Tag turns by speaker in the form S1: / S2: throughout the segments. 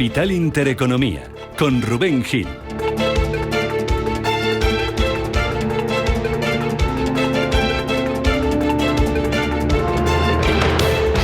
S1: Capital Intereconomía, con Rubén Gil.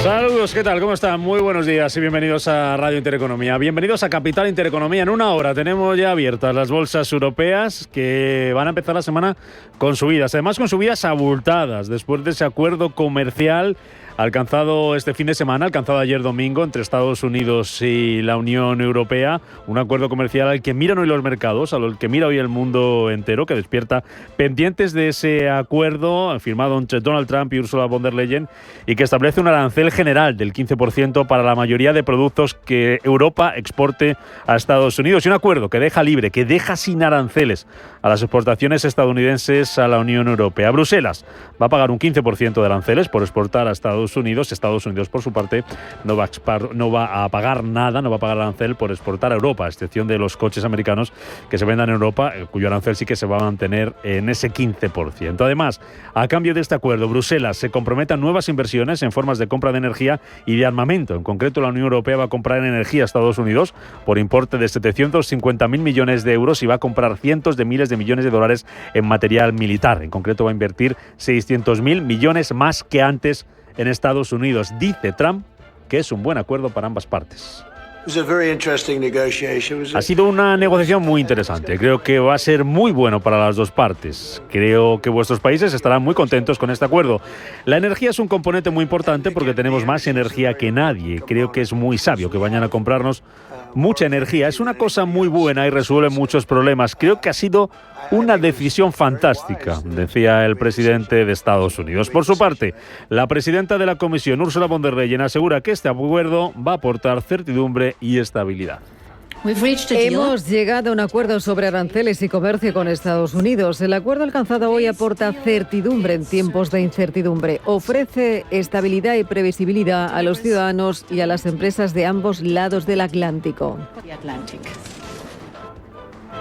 S2: Saludos, ¿qué tal? ¿Cómo están? Muy buenos días y bienvenidos a Radio Intereconomía. Bienvenidos a Capital Intereconomía. En una hora tenemos ya abiertas las bolsas europeas que van a empezar la semana con subidas. Además, con subidas abultadas después de ese acuerdo comercial alcanzado este fin de semana, alcanzado ayer domingo entre Estados Unidos y la Unión Europea, un acuerdo comercial al que miran hoy los mercados, al que mira hoy el mundo entero, que despierta pendientes de ese acuerdo firmado entre Donald Trump y Ursula von der Leyen y que establece un arancel general del 15% para la mayoría de productos que Europa exporte a Estados Unidos. Y un acuerdo que deja libre, que deja sin aranceles a las exportaciones estadounidenses a la Unión Europea. Bruselas va a pagar un 15% de aranceles por exportar a Estados Unidos. Estados Unidos, por su parte, no va a pagar nada, no va a pagar arancel por exportar a Europa, a excepción de los coches americanos que se vendan en Europa, cuyo arancel sí que se va a mantener en ese 15%. Además, a cambio de este acuerdo, Bruselas se compromete a nuevas inversiones en formas de compra de energía y de armamento. En concreto, la Unión Europea va a comprar en energía a Estados Unidos por importe de 750.000 millones de euros y va a comprar cientos de miles de millones de dólares en material militar. En concreto, va a invertir 600.000 millones más que antes en Estados Unidos. Dice Trump que es un buen acuerdo para ambas partes. Ha sido una negociación muy interesante. Creo que va a ser muy bueno para las dos partes. Creo que vuestros países estarán muy contentos con este acuerdo. La energía es un componente muy importante porque tenemos más energía que nadie. Creo que es muy sabio que vayan a comprarnos mucha energía. Es una cosa muy buena y resuelve muchos problemas. Creo que ha sido una decisión fantástica, decía el presidente de Estados Unidos. Por su parte, la presidenta de la Comisión, Ursula von der Leyen, asegura que este acuerdo va a aportar certidumbre y estabilidad.
S3: Hemos llegado a un acuerdo sobre aranceles y comercio con Estados Unidos. El acuerdo alcanzado hoy aporta certidumbre en tiempos de incertidumbre. Ofrece estabilidad y previsibilidad a los ciudadanos y a las empresas de ambos lados del Atlántico.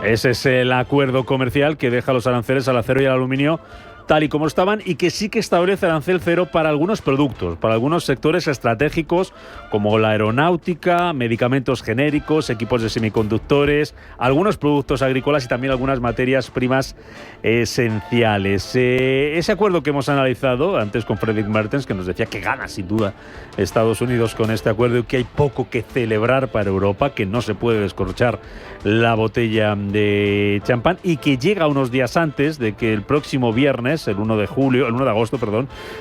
S2: Ese es el acuerdo comercial que deja los aranceles al acero y al aluminio tal y como estaban y que sí que establece arancel cero para algunos productos, para algunos sectores estratégicos como la aeronáutica, medicamentos genéricos, equipos de semiconductores, algunos productos agrícolas y también algunas materias primas esenciales. Ese acuerdo que hemos analizado antes con Fredrik Mertens, que nos decía que gana sin duda Estados Unidos con este acuerdo y que hay poco que celebrar para Europa, que no se puede descorchar la botella de champán y que llega unos días antes de que el próximo viernes, el 1 de agosto,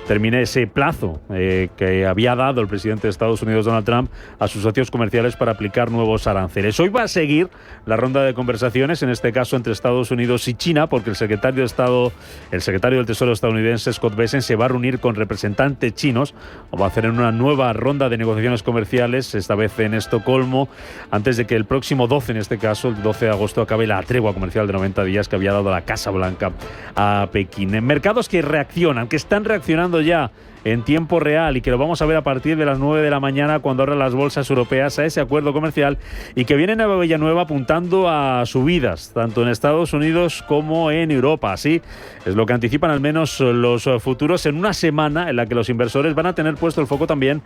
S2: termine ese plazo que había dado el presidente de Estados Unidos, Donald Trump, a sus socios comerciales para aplicar nuevos aranceles. Hoy va a seguir la ronda de conversaciones, en este caso entre Estados Unidos y China, porque el secretario del Tesoro estadounidense, Scott Bessent, se va a reunir con representantes chinos, o va a hacer en una nueva ronda de negociaciones comerciales, esta vez en Estocolmo, antes de que el próximo 12, en este caso, el 12 de agosto, acabe la tregua comercial de 90 días que había dado la Casa Blanca a Pekín. En mercados que reaccionan, que están reaccionando ya en tiempo real y que lo vamos a ver a partir de las 9 de la mañana cuando abran las bolsas europeas a ese acuerdo comercial y que vienen a Villanueva apuntando a subidas, tanto en Estados Unidos como en Europa. Así es lo que anticipan al menos los futuros en una semana en la que los inversores van a tener puesto el foco también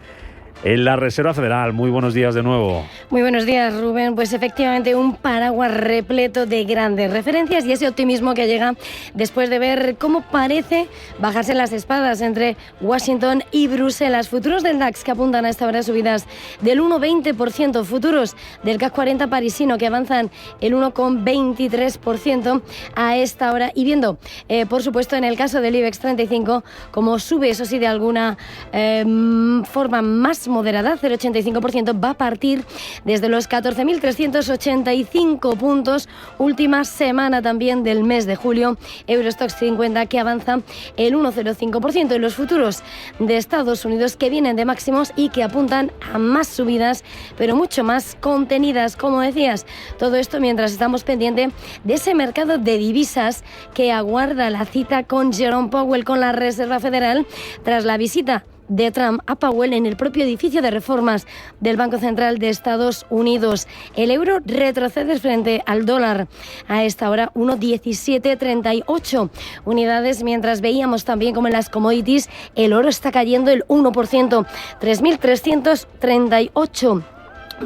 S2: en la Reserva Federal. Muy buenos días de nuevo.
S4: Muy buenos días, Rubén. Pues efectivamente un paraguas repleto de grandes referencias y ese optimismo que llega después de ver cómo parece bajarse las espadas entre Washington y Bruselas. Futuros del DAX que apuntan a esta hora subidas del 1,20%. Futuros del CAC 40 parisino que avanzan el 1,23% a esta hora. Y viendo, por supuesto, en el caso del IBEX 35, como sube, eso sí, de alguna forma más moderada, 0,85%, va a partir desde los 14.385 puntos, última semana también del mes de julio. Eurostoxx 50 que avanza el 1,05%, y los futuros de Estados Unidos que vienen de máximos y que apuntan a más subidas, pero mucho más contenidas, como decías. Todo esto mientras estamos pendientes de ese mercado de divisas que aguarda la cita con Jerome Powell, con la Reserva Federal, tras la visita de Trump a Powell en el propio edificio de reformas del Banco Central de Estados Unidos. El euro retrocede frente al dólar a esta hora 1,1738 unidades, mientras veíamos también como en las commodities el oro está cayendo el 1%, 3.338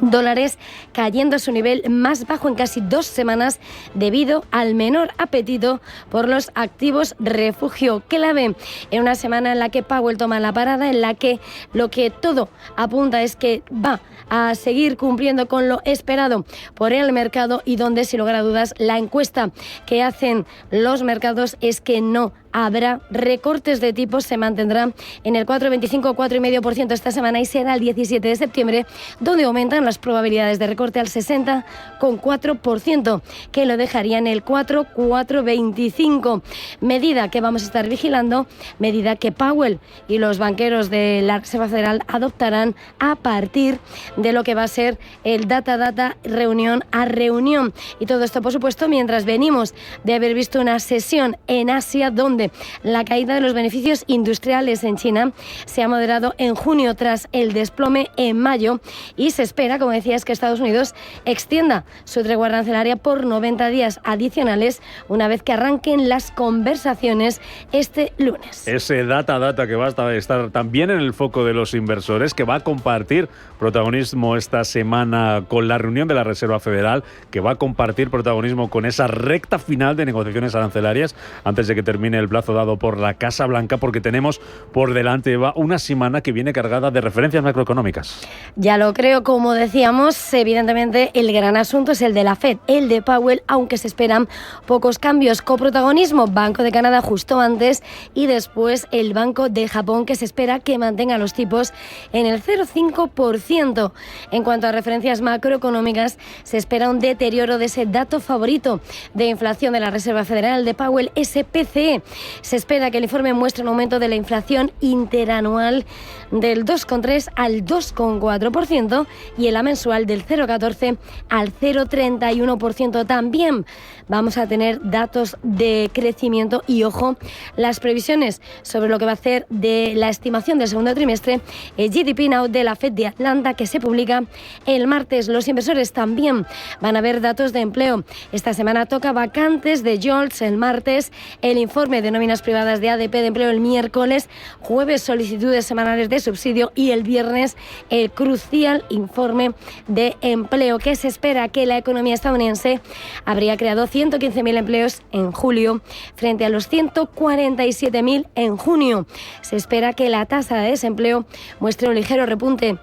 S4: dólares, cayendo a su nivel más bajo en casi 2 semanas debido al menor apetito por los activos refugio. Clave en una semana en la que Powell toma la parada, en la que lo que todo apunta es que va a seguir cumpliendo con lo esperado por el mercado y donde, sin lugar a dudas, la encuesta que hacen los mercados es que no habrá recortes de tipos, se mantendrá en el 4,25 4,5% esta semana y será el 17 de septiembre donde aumentan las probabilidades de recorte al 60,4%, que lo dejaría en el 4,25. Medida que vamos a estar vigilando, medida que Powell y los banqueros de la Reserva Federal adoptarán a partir de lo que va a ser el data reunión a reunión. Y todo esto, por supuesto, mientras venimos de haber visto una sesión en Asia donde la caída de los beneficios industriales en China se ha moderado en junio tras el desplome en mayo y se espera, como decías, que Estados Unidos extienda su tregua arancelaria por 90 días adicionales una vez que arranquen las conversaciones este lunes.
S2: Ese data que va a estar también en el foco de los inversores, que va a compartir protagonismo esta semana con la reunión de la Reserva Federal, que va a compartir protagonismo con esa recta final de negociaciones arancelarias antes de que termine el plazo dado por la Casa Blanca, porque tenemos por delante, Eva, una semana que viene cargada de referencias macroeconómicas.
S4: Ya lo creo, como decíamos, evidentemente el gran asunto es el de la Fed, el de Powell, aunque se esperan pocos cambios. Coprotagonismo, Banco de Canadá justo antes y después el Banco de Japón, que se espera que mantenga los tipos en el 0,5%. En cuanto a referencias macroeconómicas, se espera un deterioro de ese dato favorito de inflación de la Reserva Federal de Powell, ese PCE. Se espera que el informe muestre un aumento de la inflación interanual del 2,3 al 2,4% y en la mensual del 0,14 al 0,31%. También vamos a tener datos de crecimiento y, ojo, las previsiones sobre lo que va a hacer de la estimación del segundo trimestre, el GDP Now de la Fed de Atlanta, que se publica el martes. Los inversores también van a ver datos de empleo. Esta semana toca vacantes de JOLTS el martes, el informe de nóminas privadas de ADP de empleo el miércoles, jueves solicitudes semanales de subsidio y el viernes el crucial informe de empleo, que se espera que la economía estadounidense habría creado 115.000 empleos en julio frente a los 147.000 en junio. Se espera que la tasa de desempleo muestre un ligero repunte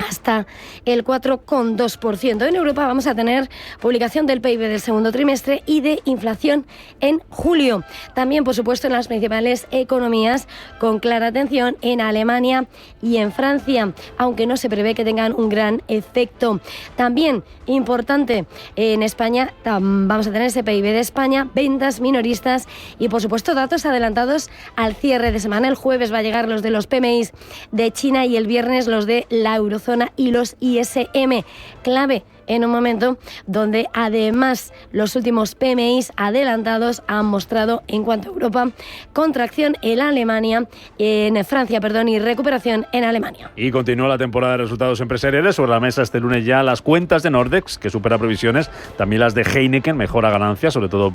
S4: hasta el 4,2%. En Europa vamos a tener publicación del PIB del segundo trimestre y de inflación en julio. También, por supuesto, en las principales economías, con clara atención en Alemania y en Francia, aunque no se prevé que tengan un gran efecto. También importante en España, vamos a tener ese PIB de España, ventas minoristas y, por supuesto, datos adelantados al cierre de semana. El jueves va a llegar los de los PMIs de China y el viernes los de la eurozona y los ISM, clave en un momento donde además los últimos PMIs adelantados han mostrado, en cuanto a Europa, contracción en Alemania, en Francia, y recuperación en Alemania.
S2: Y continúa la temporada de resultados empresariales. Sobre la mesa este lunes ya las cuentas de Nordex, que supera previsiones, también las de Heineken, mejora ganancias, sobre todo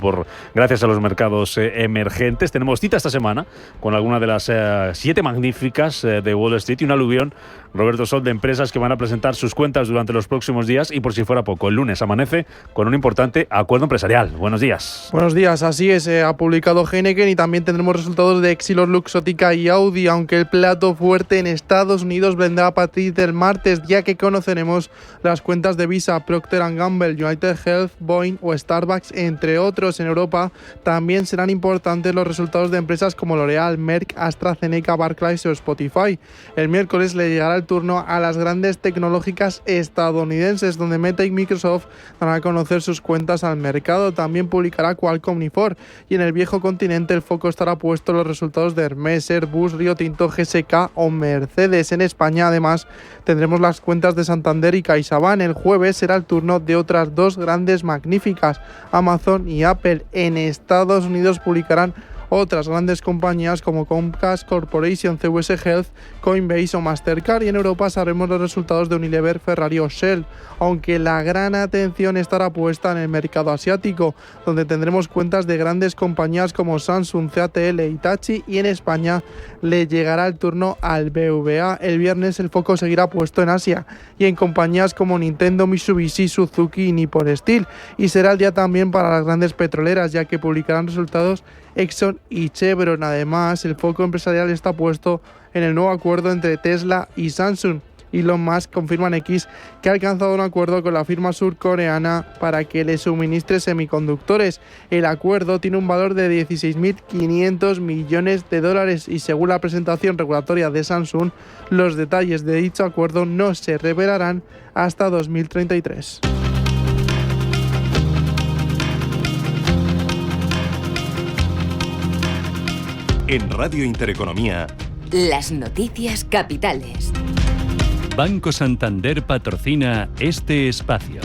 S2: gracias a los mercados emergentes. Tenemos cita esta semana con alguna de las 7 magníficas de Wall Street y un aluvión, Roberto Sol, de empresas que van a presentar sus cuentas durante los próximos días y, por si fuera poco, el lunes amanece con un importante acuerdo empresarial. Buenos días.
S5: Buenos días, así es, ha publicado Heineken y también tendremos resultados de Exilor, Luxottica y Audi, aunque el plato fuerte en Estados Unidos vendrá a partir del martes, ya que conoceremos las cuentas de Visa, Procter & Gamble, United Health, Boeing o Starbucks, entre otros. En Europa también serán importantes los resultados de empresas como L'Oréal, Merck, AstraZeneca, Barclays o Spotify. El miércoles le llegará el turno a las grandes tecnológicas estadounidenses, donde Meta y Microsoft van a conocer sus cuentas al mercado. También publicará Qualcomm y Ford. Y en el viejo continente el foco estará puesto en los resultados de Hermes, Airbus, Río Tinto, GSK o Mercedes. En España, además, tendremos las cuentas de Santander y CaixaBank. El jueves será el turno de otras dos grandes magníficas, Amazon y Apple. En Estados Unidos publicarán otras grandes compañías como Comcast Corporation, CVS Health, Coinbase o Mastercard, y en Europa sabremos los resultados de Unilever, Ferrari o Shell, aunque la gran atención estará puesta en el mercado asiático, donde tendremos cuentas de grandes compañías como Samsung, CATL, Hitachi, y en España le llegará el turno al BVA. El viernes el foco seguirá puesto en Asia y en compañías como Nintendo, Mitsubishi, Suzuki y Nippon Steel, y será el día también para las grandes petroleras, ya que publicarán resultados Exxon y Chevron. Además, el foco empresarial está puesto en el nuevo acuerdo entre Tesla y Samsung. Elon Musk confirma en X que ha alcanzado un acuerdo con la firma surcoreana para que le suministre semiconductores. El acuerdo tiene un valor de 16.500 millones de dólares y, según la presentación regulatoria de Samsung, los detalles de dicho acuerdo no se revelarán hasta 2033.
S1: En Radio Intereconomía,
S6: las noticias capitales.
S1: Banco Santander patrocina este espacio.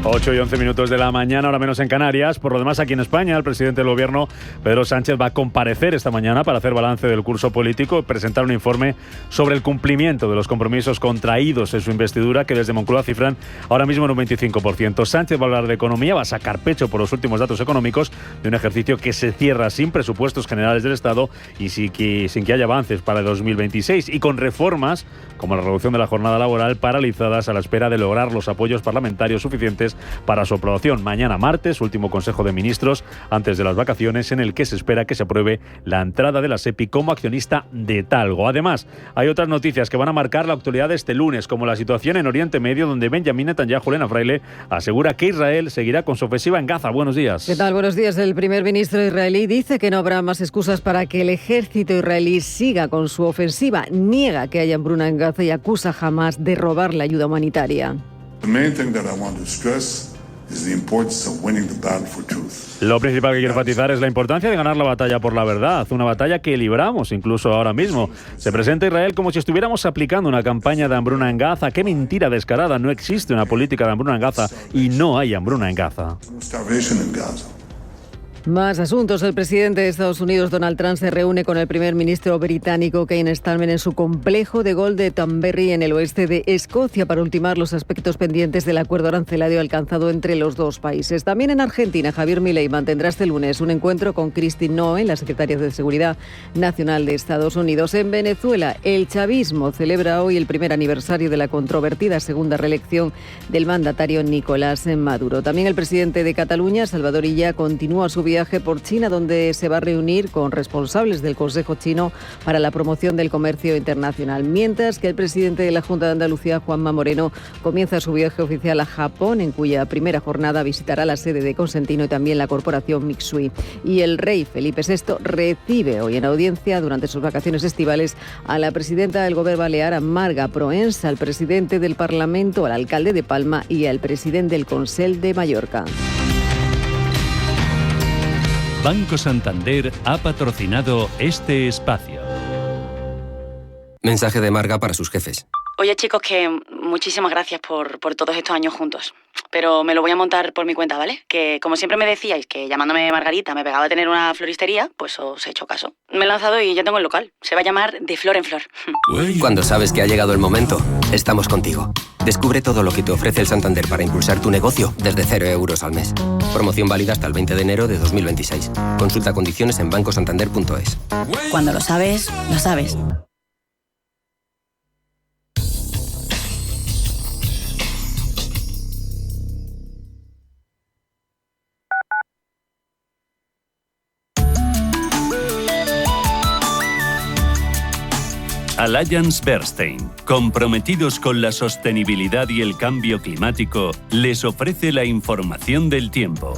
S2: 8 y 11 minutos de la mañana, ahora menos en Canarias. Por lo demás, aquí en España, el presidente del Gobierno, Pedro Sánchez, va a comparecer esta mañana para hacer balance del curso político y presentar un informe sobre el cumplimiento de los compromisos contraídos en su investidura, que desde Moncloa cifran ahora mismo en un 25%. Sánchez va a hablar de economía, va a sacar pecho por los últimos datos económicos de un ejercicio que se cierra sin presupuestos generales del Estado y sin que haya avances para el 2026, y con reformas como la reducción de la jornada laboral paralizadas a la espera de lograr los apoyos parlamentarios suficientes para su aprobación. Mañana martes, último Consejo de Ministros antes de las vacaciones, en el que se espera que se apruebe la entrada de la SEPI como accionista de Talgo. Además, hay otras noticias que van a marcar la actualidad de este lunes, como la situación en Oriente Medio, donde Benjamín Netanyahu, Elena Fraile, asegura que Israel seguirá con su ofensiva en Gaza. Buenos días.
S3: ¿Qué tal? Buenos días. El primer ministro israelí dice que no habrá más excusas para que el ejército israelí siga con su ofensiva. Niega que haya hambruna en Gaza y acusa a Hamas de robar la ayuda humanitaria.
S2: Lo principal que quiero enfatizar es la importancia de ganar la batalla por la verdad, una batalla que libramos incluso ahora mismo. Se presenta Israel como si estuviéramos aplicando una campaña de hambruna en Gaza. ¡Qué mentira descarada! No existe una política de hambruna en Gaza y no hay hambruna en Gaza.
S3: Más asuntos. El presidente de Estados Unidos, Donald Trump, se reúne con el primer ministro británico, Keir Starmer, en su complejo de golf de Thornberry, en el oeste de Escocia, para ultimar los aspectos pendientes del acuerdo arancelario alcanzado entre los dos países. También en Argentina, Javier Milei mantendrá este lunes un encuentro con Kristi Noem, la secretaria de Seguridad Nacional de Estados Unidos. En Venezuela, el chavismo celebra hoy el primer aniversario de la controvertida segunda reelección del mandatario Nicolás Maduro. También el presidente de Cataluña, Salvador Illa, continúa su viaje por China, donde se va a reunir con responsables del Consejo Chino para la promoción del comercio internacional, mientras que el presidente de la Junta de Andalucía, Juanma Moreno, comienza su viaje oficial a Japón, en cuya primera jornada visitará la sede de Consentino y también la corporación Mitsui. Y el rey Felipe VI recibe hoy en audiencia, durante sus vacaciones estivales, a la presidenta del Gobierno Balear, a Marga Proens, al presidente del Parlamento, al alcalde de Palma y al presidente del Consell de Mallorca.
S1: Banco Santander ha patrocinado este espacio.
S7: Mensaje de Marga para sus jefes.
S8: Oye, chicos, que muchísimas gracias por todos estos años juntos. Pero me lo voy a montar por mi cuenta, ¿vale? Que como siempre me decíais que llamándome Margarita me pegaba a tener una floristería, pues os he hecho caso. Me he lanzado y ya tengo el local. Se va a llamar De Flor en Flor.
S7: Cuando sabes que ha llegado el momento, estamos contigo. Descubre todo lo que te ofrece el Santander para impulsar tu negocio desde 0 euros al mes. Promoción válida hasta el 20 de enero de 2026. Consulta condiciones en bancosantander.es.
S8: Cuando lo sabes, lo sabes.
S1: Allianz Bernstein, comprometidos con la sostenibilidad y el cambio climático, les ofrece la información del tiempo.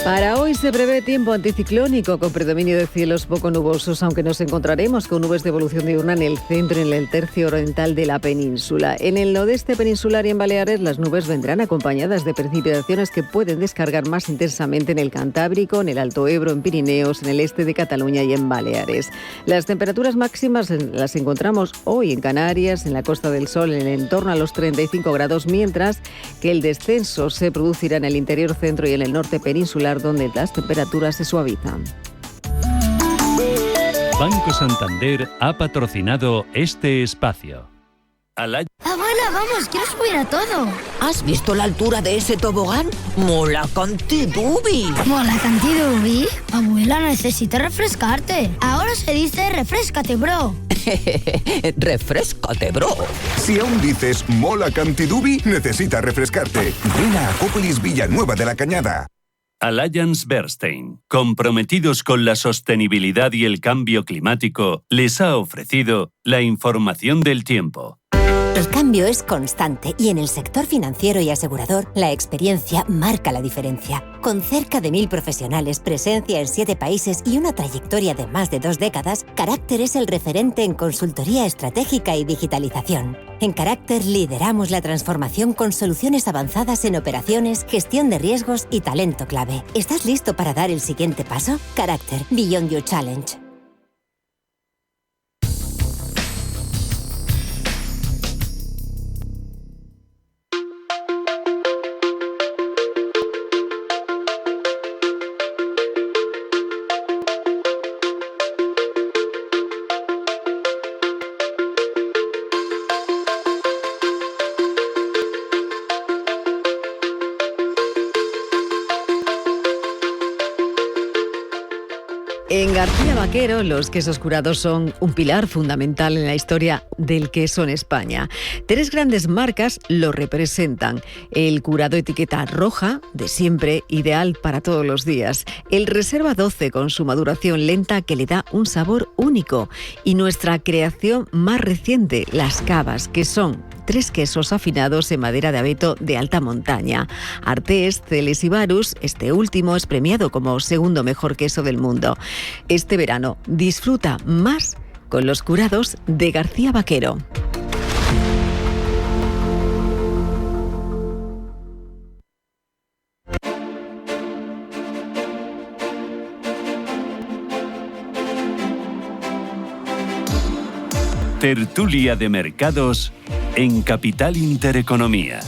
S3: Para hoy se prevé tiempo anticiclónico con predominio de cielos poco nubosos, aunque nos encontraremos con nubes de evolución diurna en el centro y en el tercio oriental de la península. En el nordeste peninsular y en Baleares las nubes vendrán acompañadas de precipitaciones que pueden descargar más intensamente en el Cantábrico, en el Alto Ebro, en Pirineos, en el este de Cataluña y en Baleares. Las temperaturas máximas las encontramos hoy en Canarias, en la Costa del Sol, en torno a los 35 grados, mientras que el descenso se producirá en el interior centro y en el norte peninsular, lugar donde las temperaturas se suavizan.
S1: Banco Santander ha patrocinado este espacio.
S9: Abuela, vamos, quiero subir a todo.
S10: ¿Has visto la altura de ese tobogán? ¡Mola cantidubi!
S9: ¿Mola cantidubi? Abuela, necesitas refrescarte. Ahora se dice refrescate, bro.
S10: Refrescate, bro.
S11: Si aún dices mola cantidubi, necesitas refrescarte. Ven a Acópolis Villanueva de la Cañada.
S1: Allianz Bernstein, comprometidos con la sostenibilidad y el cambio climático, les ha ofrecido la información del tiempo.
S12: El cambio es constante y en el sector financiero y asegurador, la experiencia marca la diferencia. Con cerca de 1.000 profesionales, presencia en 7 países y una trayectoria de más de 2 décadas, Carácter es el referente en consultoría estratégica y digitalización. En Carácter lideramos la transformación con soluciones avanzadas en operaciones, gestión de riesgos y talento clave. ¿Estás listo para dar el siguiente paso? Carácter, Beyond Your Challenge.
S3: En García Vaquero, los quesos curados son un pilar fundamental en la historia del queso en España. 3 grandes marcas lo representan. El curado etiqueta roja, de siempre, ideal para todos los días. El Reserva 12, con su maduración lenta, que le da un sabor único. Y nuestra creación más reciente, las cavas, que son 3 quesos afinados en madera de abeto de alta montaña. Artés, Celes y Varus, este último es premiado como segundo mejor queso del mundo. Este verano disfruta más con los curados de García Vaquero.
S1: Tertulia de mercados en Capital Intereconomía.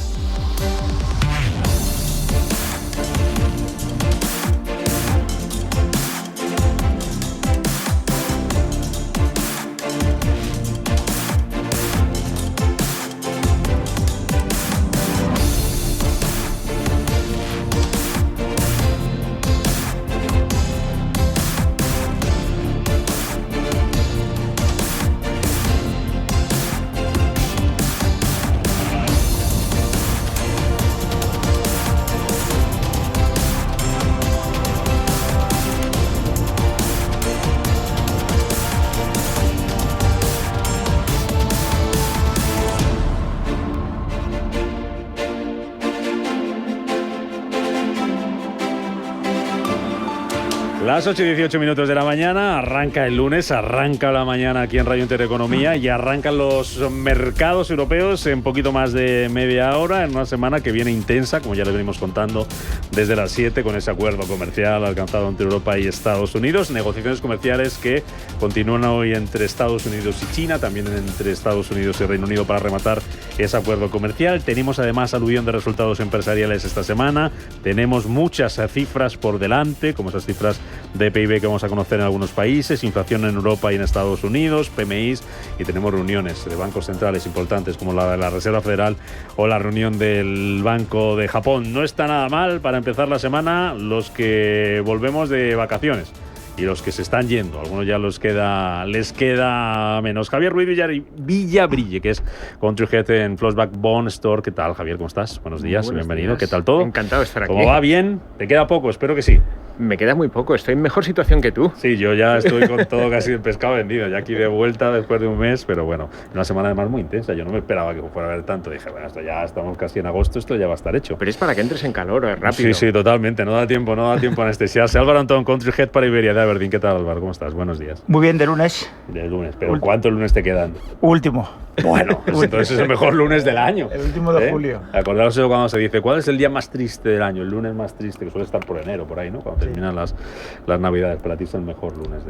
S2: Las 8 y 18 minutos de la mañana, arranca el lunes, arranca la mañana aquí en Radio Intereconomía y arrancan los mercados europeos en poquito más de media hora, en una semana que viene intensa, como ya les venimos contando desde las 7, con ese acuerdo comercial alcanzado entre Europa y Estados Unidos, negociaciones comerciales que continúan hoy entre Estados Unidos y China, también entre Estados Unidos y Reino Unido para rematar ese acuerdo comercial. Tenemos además alusión de resultados empresariales esta semana, tenemos muchas cifras por delante, como esas cifras de PIB que vamos a conocer en algunos países, inflación en Europa y en Estados Unidos, PMIs, y tenemos reuniones de bancos centrales importantes como la de la Reserva Federal o la reunión del Banco de Japón. No está nada mal para empezar la semana los que volvemos de vacaciones y los que se están yendo. Algunos ya les queda menos. Javier Ruiz Villabrille, que es Country Head en Flossback Bond Store. ¿Qué tal, Javier? ¿Cómo estás? Buenos días, bienvenido. ¿Qué tal todo?
S13: Encantado de estar aquí.
S2: ¿Cómo va? ¿Bien? ¿Te queda poco? Espero que sí.
S13: Me queda muy poco, estoy en mejor situación que tú.
S2: Sí, yo ya estoy con todo casi el pescado vendido, ya aquí de vuelta después de un mes, pero bueno, una semana además muy intensa. Yo no me esperaba que fuera a haber tanto. Dije, bueno, esto ya estamos casi en agosto, esto ya va a estar hecho.
S13: Pero es para que entres en calor, rápido.
S2: Sí, totalmente, no da tiempo a anestesiarse. Álvaro Antón, Country Head para Iberia de Aberdeen. ¿Qué tal, Álvaro? ¿Cómo estás? Buenos días.
S14: Muy bien, de lunes.
S2: Pero ¿cuántos lunes te quedan?
S14: Último.
S2: Bueno, pues entonces es el mejor lunes del año.
S14: El último de julio.
S2: Acordaros de cuando se dice, ¿cuál es el día más triste del año? El lunes más triste, que suele estar por enero, por ahí, ¿no? Cuando terminan las Navidades. Para ti es el mejor lunes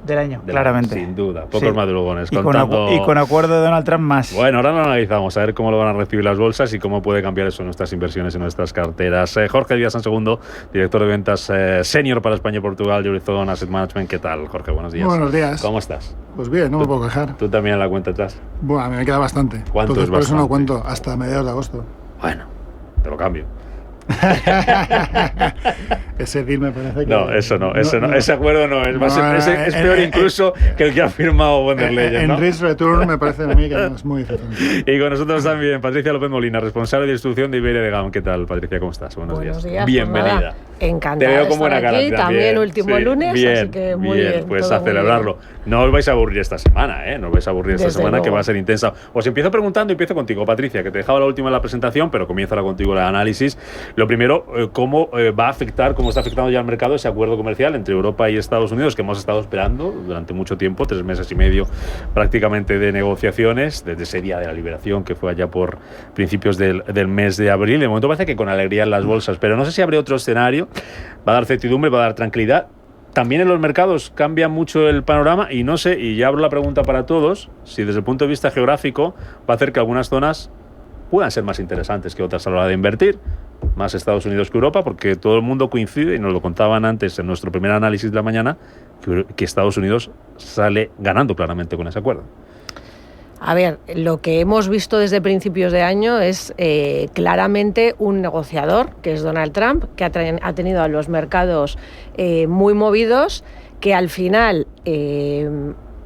S14: del año, claramente.
S2: Sin duda, pocos madrugones.
S14: Y con acuerdo de Donald Trump más.
S2: Bueno, ahora lo analizamos, a ver cómo lo van a recibir las bolsas y cómo puede cambiar eso en nuestras inversiones, en nuestras carteras. Jorge Díaz San Segundo, director de ventas senior para España y Portugal de Horizon Asset Management. ¿Qué tal, Jorge? Buenos días.
S15: Buenos días.
S2: ¿Cómo estás?
S15: Pues bien, no me puedo quejar.
S2: ¿Tú también en la cuenta atrás?
S15: Bueno, a mí me queda bastante.
S2: ¿Cuánto es bastante?
S15: Por eso no cuento, hasta mediados de agosto.
S2: Bueno, te lo cambio.
S15: Ese deal me parece que...
S2: No, eso no. Ese acuerdo no es. Es peor incluso que el que ha firmado von der Leyen, ¿no?
S15: En risk return me parece a mí que no es muy difícil.
S2: Y con nosotros también Patricia López Molina, responsable de distribución de Iberia de GAM. ¿Qué tal, Patricia? ¿Cómo estás? Buenos días. Bienvenida.
S4: Encantada.
S2: Te veo con buena cara
S4: también último lunes,
S2: bien,
S4: así que muy bien.
S2: Pues a celebrarlo. No os vais a aburrir esta semana, ¿eh? No os vais a aburrir esta semana, que va a ser intensa. Os empiezo contigo, Patricia, que te dejaba la última en la presentación, pero comienzo ahora contigo el análisis. Lo primero, cómo va a afectar, cómo está afectando ya al mercado ese acuerdo comercial entre Europa y Estados Unidos, que hemos estado esperando durante mucho tiempo, 3 meses y medio prácticamente de negociaciones, desde ese día de la liberación que fue allá por principios del mes de abril. De momento parece que con alegría en las bolsas, pero no sé si abre otro escenario. Va a dar certidumbre, va a dar tranquilidad. También en los mercados cambia mucho el panorama y no sé, y ya abro la pregunta para todos, si desde el punto de vista geográfico va a hacer que algunas zonas puedan ser más interesantes que otras a la hora de invertir, más Estados Unidos que Europa, porque todo el mundo coincide, y nos lo contaban antes en nuestro primer análisis de la mañana, que Estados Unidos sale ganando claramente con ese acuerdo.
S16: A ver, lo que hemos visto desde principios de año es claramente un negociador, que es Donald Trump, que ha tenido a los mercados muy movidos, que al final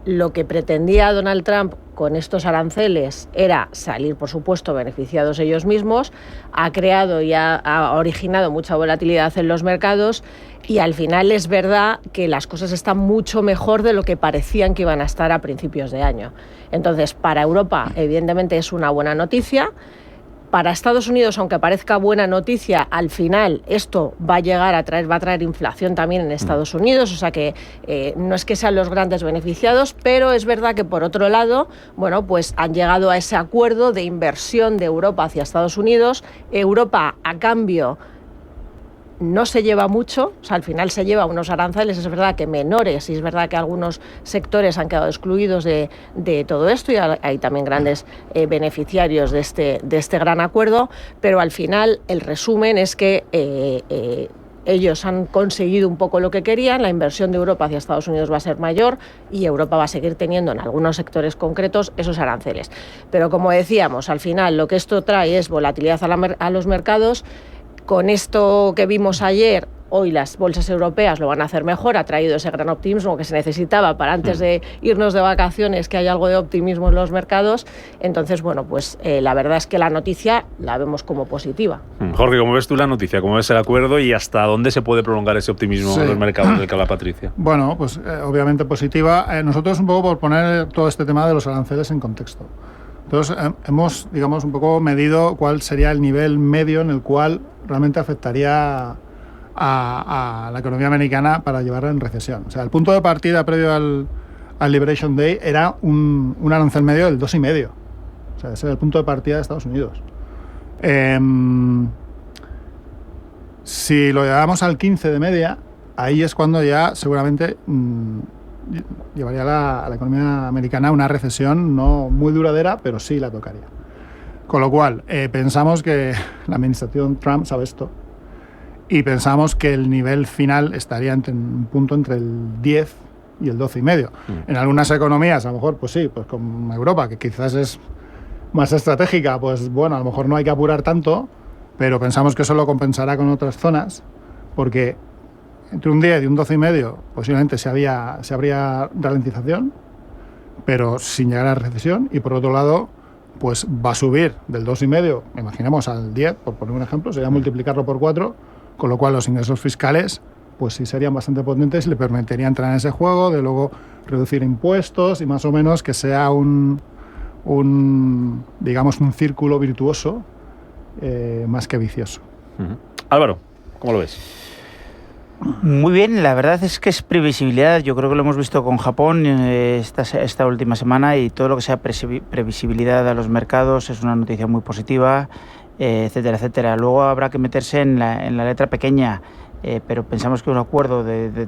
S16: lo que pretendía Donald Trump con estos aranceles era salir, por supuesto, beneficiados ellos mismos, ha creado y ha originado mucha volatilidad en los mercados y al final es verdad que las cosas están mucho mejor de lo que parecían que iban a estar a principios de año. Entonces, para Europa, evidentemente, es una buena noticia. Para Estados Unidos, aunque parezca buena noticia, al final esto va a traer inflación también en Estados Unidos, o sea que no es que sean los grandes beneficiados, pero es verdad que por otro lado, bueno, pues han llegado a ese acuerdo de inversión de Europa hacia Estados Unidos. Europa, a cambio, no se lleva mucho, o sea, al final se lleva unos aranceles, es verdad que menores, y es verdad que algunos sectores han quedado excluidos de todo esto y hay también grandes beneficiarios de este gran acuerdo, pero al final el resumen es que ellos han conseguido un poco lo que querían, la inversión de Europa hacia Estados Unidos va a ser mayor y Europa va a seguir teniendo en algunos sectores concretos esos aranceles. Pero como decíamos, al final lo que esto trae es volatilidad a los mercados. Con esto que vimos ayer, hoy las bolsas europeas lo van a hacer mejor, ha traído ese gran optimismo que se necesitaba para antes de irnos de vacaciones, que haya algo de optimismo en los mercados. Entonces, bueno, pues la verdad es que la noticia la vemos como positiva.
S2: Jorge, ¿cómo ves tú la noticia? ¿Cómo ves el acuerdo y hasta dónde se puede prolongar ese optimismo en los mercados del que habla Patricia?
S15: Bueno, pues obviamente positiva. Nosotros un poco por poner todo este tema de los aranceles en contexto. Entonces, hemos, digamos, un poco medido cuál sería el nivel medio en el cual realmente afectaría a la economía americana para llevarla en recesión. O sea, el punto de partida previo al Liberation Day era un arancel medio del 2,5. O sea, ese era el punto de partida de Estados Unidos. Si lo llevamos al 15 de media, ahí es cuando ya seguramente llevaría a la economía americana a una recesión no muy duradera, pero sí la tocaría. Con lo cual, pensamos que la administración Trump sabe esto y pensamos que el nivel final estaría en un punto entre el 10 y el 12,5. En algunas economías, a lo mejor, pues sí, pues como Europa, que quizás es más estratégica, pues bueno, a lo mejor no hay que apurar tanto, pero pensamos que eso lo compensará con otras zonas, porque entre un 10 y un 12,5 posiblemente se habría ralentización, pero sin llegar a recesión, y por otro lado, pues va a subir del 2,5, imaginemos, al 10, por poner un ejemplo, sería multiplicarlo por 4, con lo cual los ingresos fiscales pues sí serían bastante potentes y le permitiría entrar en ese juego de luego reducir impuestos y más o menos que sea digamos, un círculo virtuoso más que vicioso.
S2: Álvaro, ¿cómo lo ves?
S14: Muy bien, la verdad es que es previsibilidad. Yo creo que lo hemos visto con Japón esta última semana, y todo lo que sea previsibilidad a los mercados es una noticia muy positiva, etcétera, etcétera. Luego habrá que meterse en la letra pequeña. pero pensamos que un acuerdo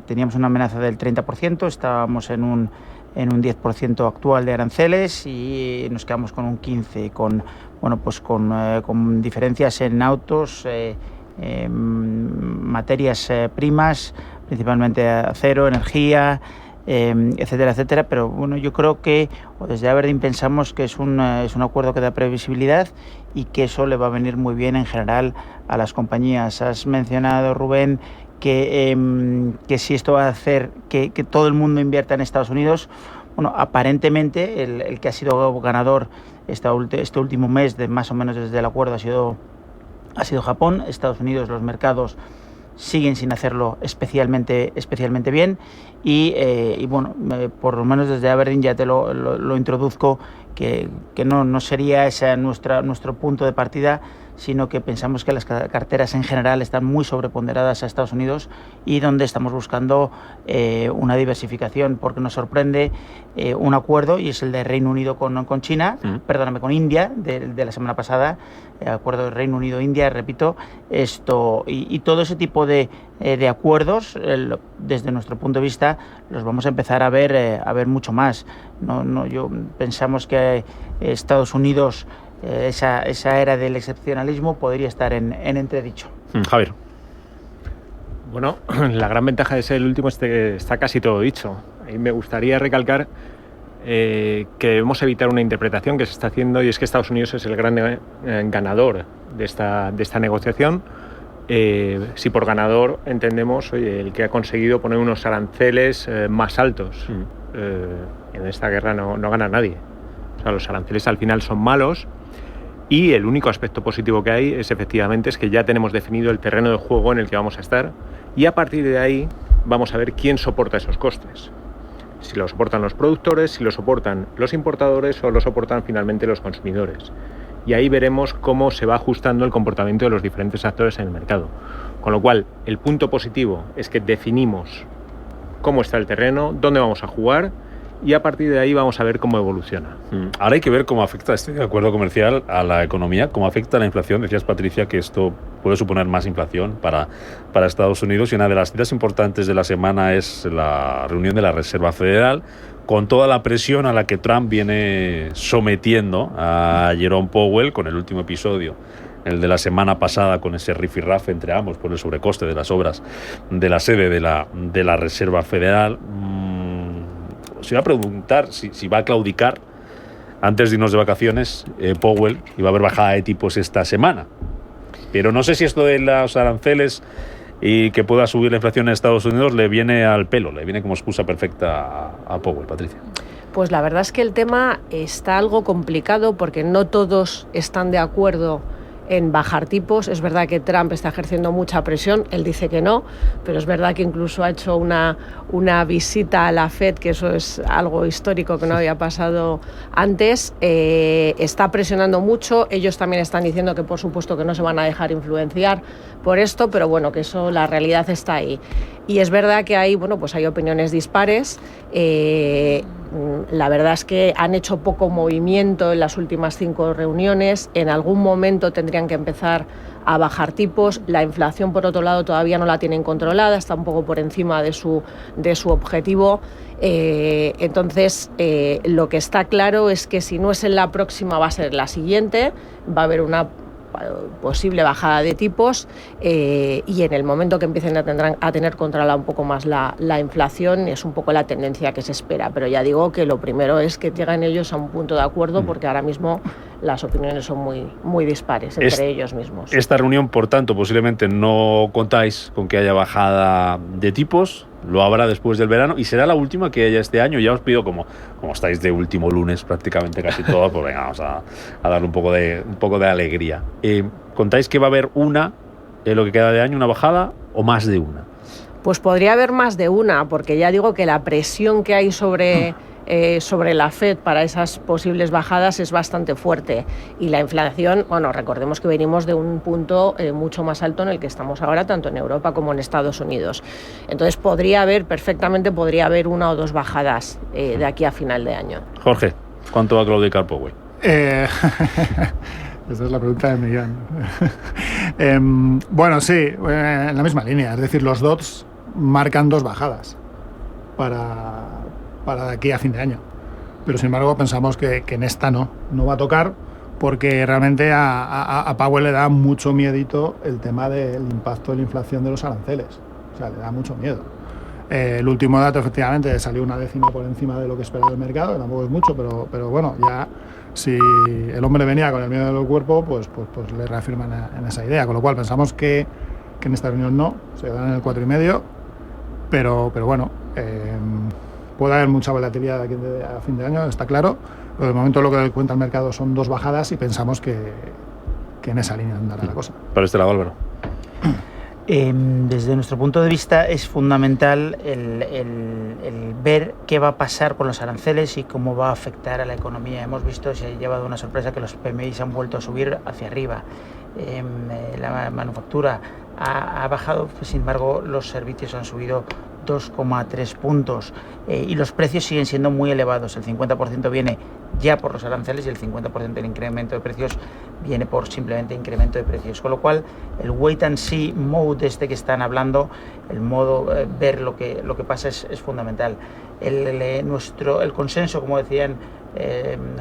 S14: teníamos una amenaza del 30%, estábamos en un 10% actual de aranceles y nos quedamos con un 15%, con diferencias en autos, materias primas, principalmente acero, energía, etcétera, etcétera. Pero bueno, yo creo que desde Aberdeen pensamos que es un acuerdo que da previsibilidad y que eso le va a venir muy bien en general a las compañías. Has mencionado, Rubén, que si esto va a hacer que todo el mundo invierta en Estados Unidos. Bueno, aparentemente el que ha sido ganador este último mes, más o menos desde el acuerdo, ha sido Japón. Estados Unidos, los mercados siguen sin hacerlo especialmente bien y bueno, por lo menos desde Aberdeen ya te lo introduzco, que no sería ese nuestro punto de partida, sino que pensamos que las carteras en general están muy sobreponderadas a Estados Unidos y donde estamos buscando una diversificación, porque nos sorprende un acuerdo, y es el de Reino Unido con China, con India, de la semana pasada, acuerdo de Reino Unido-India, repito, esto y todo ese tipo de acuerdos, desde nuestro punto de vista, los vamos a empezar a ver mucho más. Yo pensamos que Estados Unidos, esa era del excepcionalismo, podría estar en entredicho.
S2: Javier.
S13: Bueno, la gran ventaja de ser el último es que está casi todo dicho. Y me gustaría recalcar que debemos evitar una interpretación que se está haciendo, y es que Estados Unidos es el gran ganador de esta negociación. Si por ganador entendemos el que ha conseguido poner unos aranceles más altos. En esta guerra no gana nadie. O sea, los aranceles al final son malos, y el único aspecto positivo que hay es que ya tenemos definido el terreno de juego en el que vamos a estar, y a partir de ahí vamos a ver quién soporta esos costes. Si lo soportan los productores, si lo soportan los importadores o lo soportan finalmente los consumidores. Y ahí veremos cómo se va ajustando el comportamiento de los diferentes actores en el mercado. Con lo cual, el punto positivo es que definimos cómo está el terreno, dónde vamos a jugar, y a partir de ahí vamos a ver cómo evoluciona.
S2: Ahora hay que ver cómo afecta este acuerdo comercial a la economía, cómo afecta a la inflación. Decías, Patricia, que esto puede suponer más inflación para Estados Unidos, y una de las citas importantes de la semana es la reunión de la Reserva Federal, con toda la presión a la que Trump viene sometiendo a Jerome Powell con el último episodio, el de la semana pasada, con ese rifirrafe entre ambos por el sobrecoste de las obras de la sede de la Reserva Federal. Se iba a preguntar si va a claudicar antes de irnos de vacaciones Powell, y va a haber bajada de tipos esta semana. Pero no sé si esto de los aranceles y que pueda subir la inflación en Estados Unidos le viene al pelo, le viene como excusa perfecta a Powell. Patricia.
S16: Pues la verdad es que el tema está algo complicado, porque no todos están de acuerdo en bajar tipos. Es verdad que Trump está ejerciendo mucha presión, él dice que no, pero es verdad que incluso ha hecho una visita a la Fed, que eso es algo histórico que no había pasado antes. Está presionando mucho, ellos también están diciendo que por supuesto que no se van a dejar influenciar por esto, pero bueno, que eso, la realidad está ahí. Y es verdad que hay opiniones dispares. La verdad es que han hecho poco movimiento en las últimas 5 reuniones. En algún momento tendrían que empezar a bajar tipos. La inflación, por otro lado, todavía no la tienen controlada, está un poco por encima de su objetivo. Entonces, lo que está claro es que si no es en la próxima, va a ser la siguiente. Va a haber una posible bajada de tipos, y en el momento que empiecen a tener controlada un poco más la inflación, es un poco la tendencia que se espera. Pero ya digo que lo primero es que lleguen ellos a un punto de acuerdo, porque ahora mismo las opiniones son muy dispares entre ellos mismos.
S2: Esta reunión, por tanto, posiblemente no contáis con que haya bajada de tipos. Lo habrá después del verano y será la última que haya este año. Ya os pido, como estáis de último lunes prácticamente casi todos, pues venga, vamos a darle un poco de alegría. ¿Contáis que va a haber lo que queda de año, una bajada, o más de una?
S16: Pues podría haber más de una, porque ya digo que la presión que hay sobre la Fed para esas posibles bajadas es bastante fuerte, y la inflación, recordemos que venimos de un punto mucho más alto en el que estamos ahora, tanto en Europa como en Estados Unidos. Entonces perfectamente podría haber 1 o 2 bajadas de aquí a final de año.
S2: Jorge, ¿cuánto va a claudicar Powell?
S15: Esa es la pregunta de millón. Bueno, sí, en la misma línea. Es decir, los DOTs marcan 2 bajadas para de aquí a fin de año. Pero sin embargo pensamos que en esta no va a tocar, porque realmente a Powell le da mucho miedito el tema del impacto de la inflación de los aranceles. O sea, le da mucho miedo. El último dato, efectivamente, salió 0,1 por encima de lo que esperaba el mercado, que tampoco es mucho, pero bueno, ya si el hombre venía con el miedo del cuerpo, pues le reafirman en esa idea. Con lo cual pensamos que en esta reunión no, se quedan en el 4,5, pero bueno, puede haber mucha volatilidad de aquí a fin de año, está claro. Pero de momento lo que cuenta el mercado son 2 bajadas y pensamos que en esa línea andará la cosa.
S2: Para este lado, Álvaro.
S14: Desde nuestro punto de vista es fundamental el ver qué va a pasar con los aranceles y cómo va a afectar a la economía. Hemos visto, se ha llevado una sorpresa, que los PMI se han vuelto a subir hacia arriba. La manufactura ha bajado, sin embargo los servicios han subido 2,3 puntos y los precios siguen siendo muy elevados. El 50% viene ya por los aranceles y el 50% del incremento de precios viene por simplemente incremento de precios. Con lo cual, el wait and see mode que están hablando, el modo ver lo que pasa es fundamental. El consenso, como decían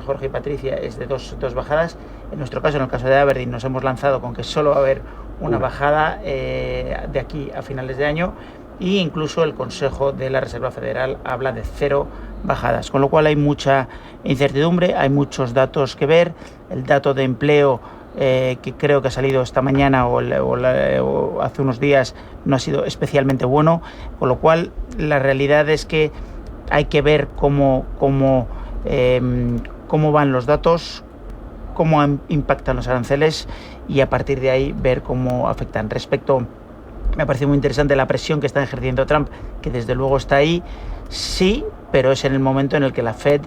S14: Jorge y Patricia, es de dos bajadas. En nuestro caso, en el caso de Aberdeen, nos hemos lanzado con que solo va a haber una bajada de aquí a finales de año, e incluso el Consejo de la Reserva Federal habla de 0 bajadas, con lo cual hay mucha incertidumbre, hay muchos datos que ver. El dato de empleo que creo que ha salido esta mañana o hace unos días no ha sido especialmente bueno, con lo cual la realidad es que hay que ver cómo van los datos, cómo impactan los aranceles y a partir de ahí ver cómo afectan. Me parece muy interesante la presión que está ejerciendo Trump, que desde luego está ahí, sí, pero es en el momento en el que la Fed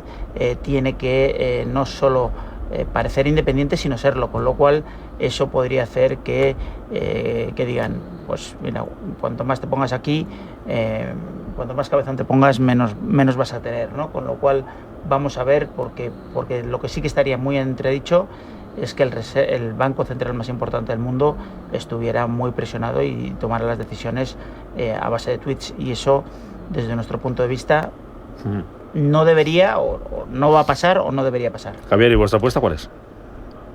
S14: tiene que no solo parecer independiente, sino serlo, con lo cual eso podría hacer que digan, pues mira, cuanto más te pongas aquí, cuanto más cabezón te pongas, menos vas a tener, ¿no? Con lo cual vamos a ver, porque lo que sí que estaría muy entredicho es que el Banco Central más importante del mundo estuviera muy presionado y tomara las decisiones a base de tweets, y eso, desde nuestro punto de vista, no debería, o no va a pasar, o no debería pasar.
S2: Javier, ¿y vuestra apuesta cuál es?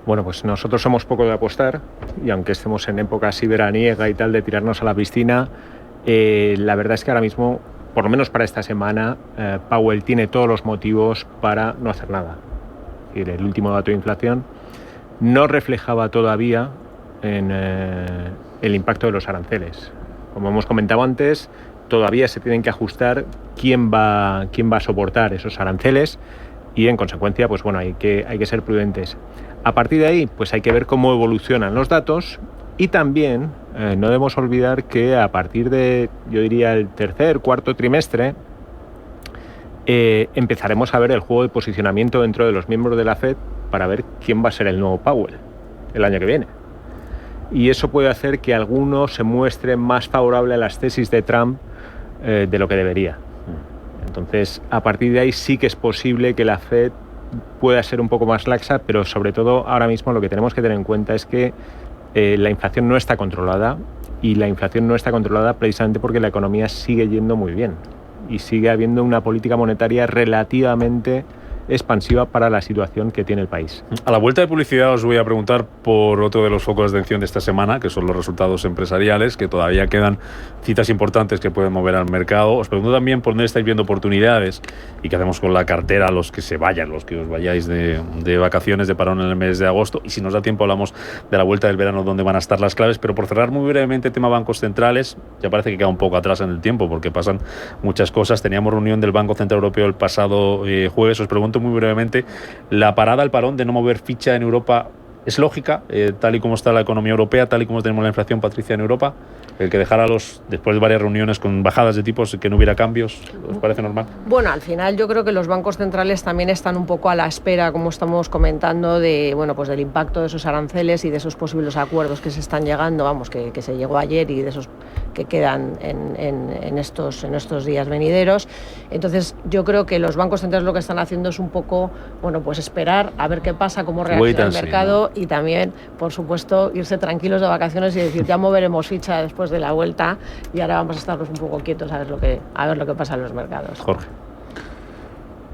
S13: Bueno, pues nosotros somos poco de apostar, y aunque estemos en época así veraniega y tal, de tirarnos a la piscina, la verdad es que ahora mismo, por lo menos para esta semana, Powell tiene todos los motivos para no hacer nada. Es decir, el último dato de inflación no reflejaba todavía en el impacto de los aranceles. Como hemos comentado antes, todavía se tienen que ajustar quién va a soportar esos aranceles y, en consecuencia, pues bueno, hay que ser prudentes. A partir de ahí, pues hay que ver cómo evolucionan los datos, y también no debemos olvidar que a partir de, yo diría, el cuarto trimestre, empezaremos a ver el juego de posicionamiento dentro de los miembros de la Fed para ver quién va a ser el nuevo Powell el año que viene. Y eso puede hacer que alguno se muestre más favorable a las tesis de Trump de lo que debería. Entonces, a partir de ahí sí que es posible que la Fed pueda ser un poco más laxa, pero sobre todo ahora mismo lo que tenemos que tener en cuenta es que la inflación no está controlada, y la inflación no está controlada precisamente porque la economía sigue yendo muy bien y sigue habiendo una política monetaria relativamente expansiva para la situación que tiene el país.
S2: A la vuelta de publicidad os voy a preguntar por otro de los focos de atención de esta semana, que son los resultados empresariales, que todavía quedan citas importantes que pueden mover al mercado. Os pregunto también por dónde estáis viendo oportunidades y qué hacemos con la cartera, los que se vayan, los que os vayáis de vacaciones, de parón en el mes de agosto, y si nos da tiempo hablamos de la vuelta del verano, dónde van a estar las claves. Pero por cerrar muy brevemente el tema bancos centrales, ya parece que queda un poco atrás en el tiempo porque pasan muchas cosas. Teníamos reunión del Banco Central Europeo el pasado jueves. Os pregunto muy brevemente, la parada, el parón de no mover ficha en Europa, ¿es lógica, tal y como está la economía europea, tal y como tenemos la inflación, Patricia, en Europa? El que dejara después de varias reuniones con bajadas de tipos, que no hubiera cambios, ¿os parece normal?
S16: Bueno, al final yo creo que los bancos centrales también están un poco a la espera, como estamos comentando, de pues del impacto de esos aranceles y de esos posibles acuerdos que se están llegando, que se llegó ayer, y de esos que quedan en estos días venideros. Entonces yo creo que los bancos centrales lo que están haciendo es un poco, bueno, pues esperar a ver qué pasa, cómo reacciona el mercado, ¿no? Y también, por supuesto, irse tranquilos de vacaciones y decir, ya moveremos ficha después de la vuelta y ahora vamos a estarnos un poco quietos a ver lo que pasa en los mercados.
S2: Jorge.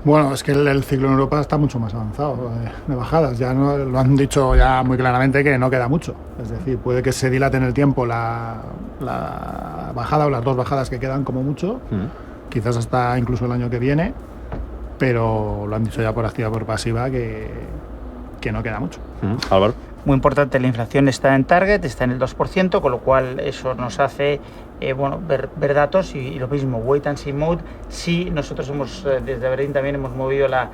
S15: Bueno, es que el ciclo en Europa está mucho más avanzado de bajadas. Ya lo han dicho ya muy claramente que no queda mucho. Es decir, puede que se dilate en el tiempo la bajada o las dos bajadas que quedan como mucho, quizás hasta incluso el año que viene, pero lo han dicho ya por activa por pasiva que no queda mucho.
S2: Álvaro.
S14: Muy importante, la inflación está en target, está en el 2%, con lo cual eso nos hace ver datos y lo mismo, wait and see mode. Sí, nosotros desde Aberdeen también hemos movido la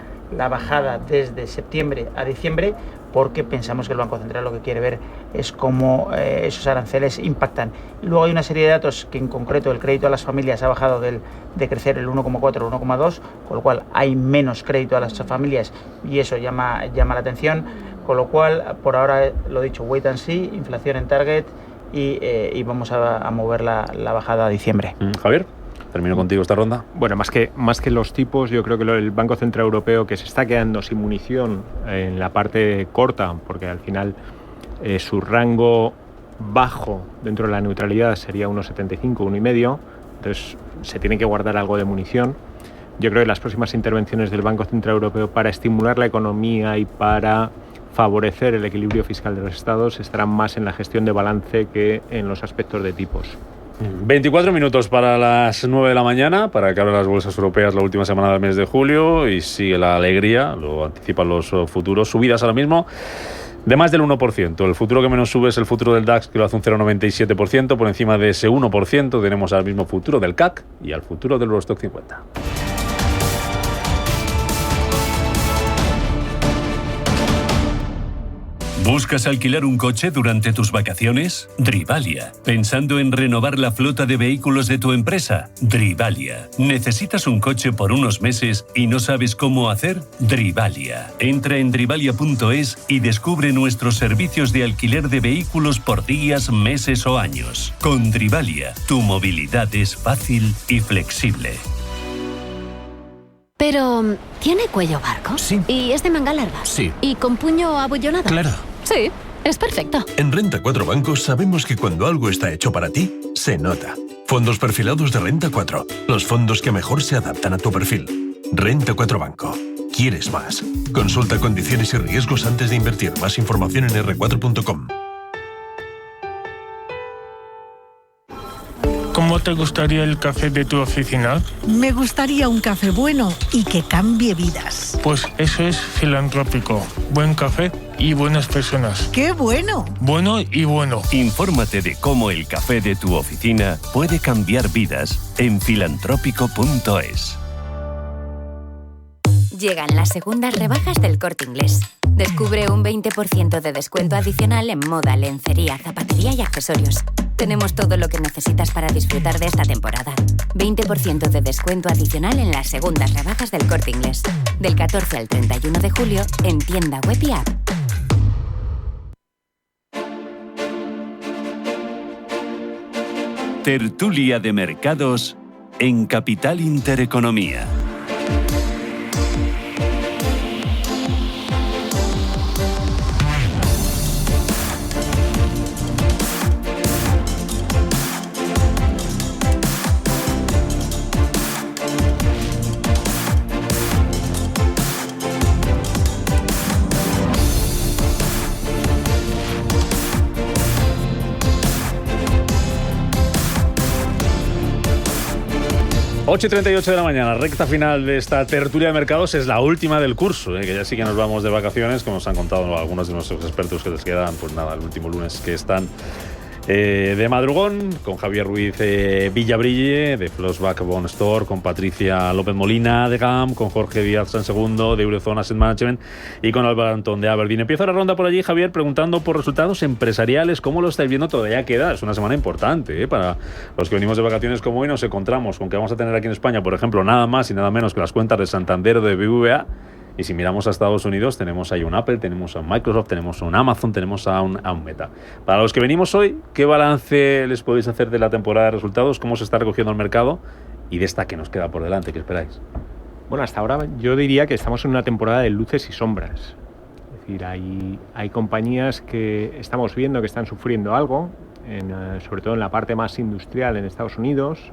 S14: bajada desde septiembre a diciembre porque pensamos que el Banco Central lo que quiere ver es cómo esos aranceles impactan. Y luego hay una serie de datos que en concreto el crédito a las familias ha bajado de crecer el 1,4 al 1,2, con lo cual hay menos crédito a las familias y eso llama la atención. Con lo cual, por ahora, lo dicho, wait and see, inflación en target y vamos a mover la bajada a diciembre.
S2: Javier, termino contigo esta ronda.
S13: Bueno, más que los tipos, yo creo que el Banco Central Europeo, que se está quedando sin munición en la parte corta, porque al final su rango bajo dentro de la neutralidad sería 1,75, 1,5, entonces se tiene que guardar algo de munición. Yo creo que las próximas intervenciones del Banco Central Europeo para estimular la economía y para favorecer el equilibrio fiscal de los estados estarán más en la gestión de balance que en los aspectos de tipos.
S2: 24 minutos para las 9 de la mañana, para que abran las bolsas europeas la última semana del mes de julio y sigue la alegría, lo anticipan los futuros, subidas ahora mismo de más del 1%. El futuro que menos sube es el futuro del DAX, que lo hace un 0,97%, por encima de ese 1% tenemos al mismo futuro del CAC y al futuro del Eurostock 50.
S1: ¿Buscas alquilar un coche durante tus vacaciones? Drivalia. ¿Pensando en renovar la flota de vehículos de tu empresa? Drivalia. ¿Necesitas un coche por unos meses y no sabes cómo hacer? Drivalia. Entra en drivalia.es y descubre nuestros servicios de alquiler de vehículos por días, meses o años. Con Drivalia, tu movilidad es fácil y flexible.
S17: Pero, ¿tiene cuello barco?
S18: Sí.
S17: ¿Y es de manga larga?
S18: Sí.
S17: ¿Y con puño abollonado?
S18: Claro.
S17: Sí, es perfecto.
S18: En Renta 4 Banco sabemos que cuando algo está hecho para ti, se nota. Fondos perfilados de Renta 4. Los fondos que mejor se adaptan a tu perfil. Renta 4 Banco. ¿Quieres más? Consulta condiciones y riesgos antes de invertir. Más información en r4.com.
S19: ¿Cómo te gustaría el café de tu oficina?
S20: Me gustaría un café bueno y que cambie vidas.
S19: Pues eso es Filantrópico. Buen café y buenas personas.
S20: ¡Qué bueno!
S19: Bueno y bueno.
S1: Infórmate de cómo el café de tu oficina puede cambiar vidas en filantrópico.es.
S21: Llegan las segundas rebajas del Corte Inglés. Descubre un 20% de descuento adicional en moda, lencería, zapatería y accesorios. Tenemos todo lo que necesitas para disfrutar de esta temporada. 20% de descuento adicional en las segundas rebajas del Corte Inglés. Del 14 al 31 de julio en tienda web y app.
S1: Tertulia de mercados en Capital Intereconomía.
S2: Ocho y 38 de la mañana, recta final de esta tertulia de mercados, es la última del curso, que ya sí que nos vamos de vacaciones, como nos han contado algunos de nuestros expertos que les quedan, pues nada, el último lunes que están de madrugón, con Javier Ruiz Villabrille, de Flossback Bond Store, con Patricia López Molina, de GAM, con Jorge Díaz San Segundo, de Eurozone Asset Management, y con Álvaro Antón, de Aberdeen. Empiezo la ronda por allí, Javier, preguntando por resultados empresariales. ¿Cómo lo estáis viendo? Todavía queda, es una semana importante, para los que venimos de vacaciones como hoy. Nos encontramos con que vamos a tener aquí en España, por ejemplo, nada más y nada menos que las cuentas de Santander, de BBVA, Y si miramos a Estados Unidos, tenemos ahí un Apple, tenemos a un Microsoft, tenemos a un Amazon, tenemos a un Meta. Para los que venimos hoy, ¿qué balance les podéis hacer de la temporada de resultados? ¿Cómo se está recogiendo el mercado? Y de esta que nos queda por delante, ¿qué esperáis?
S13: Bueno, hasta ahora yo diría que estamos en una temporada de luces y sombras. Es decir, hay compañías que estamos viendo que están sufriendo algo, sobre todo en la parte más industrial en Estados Unidos,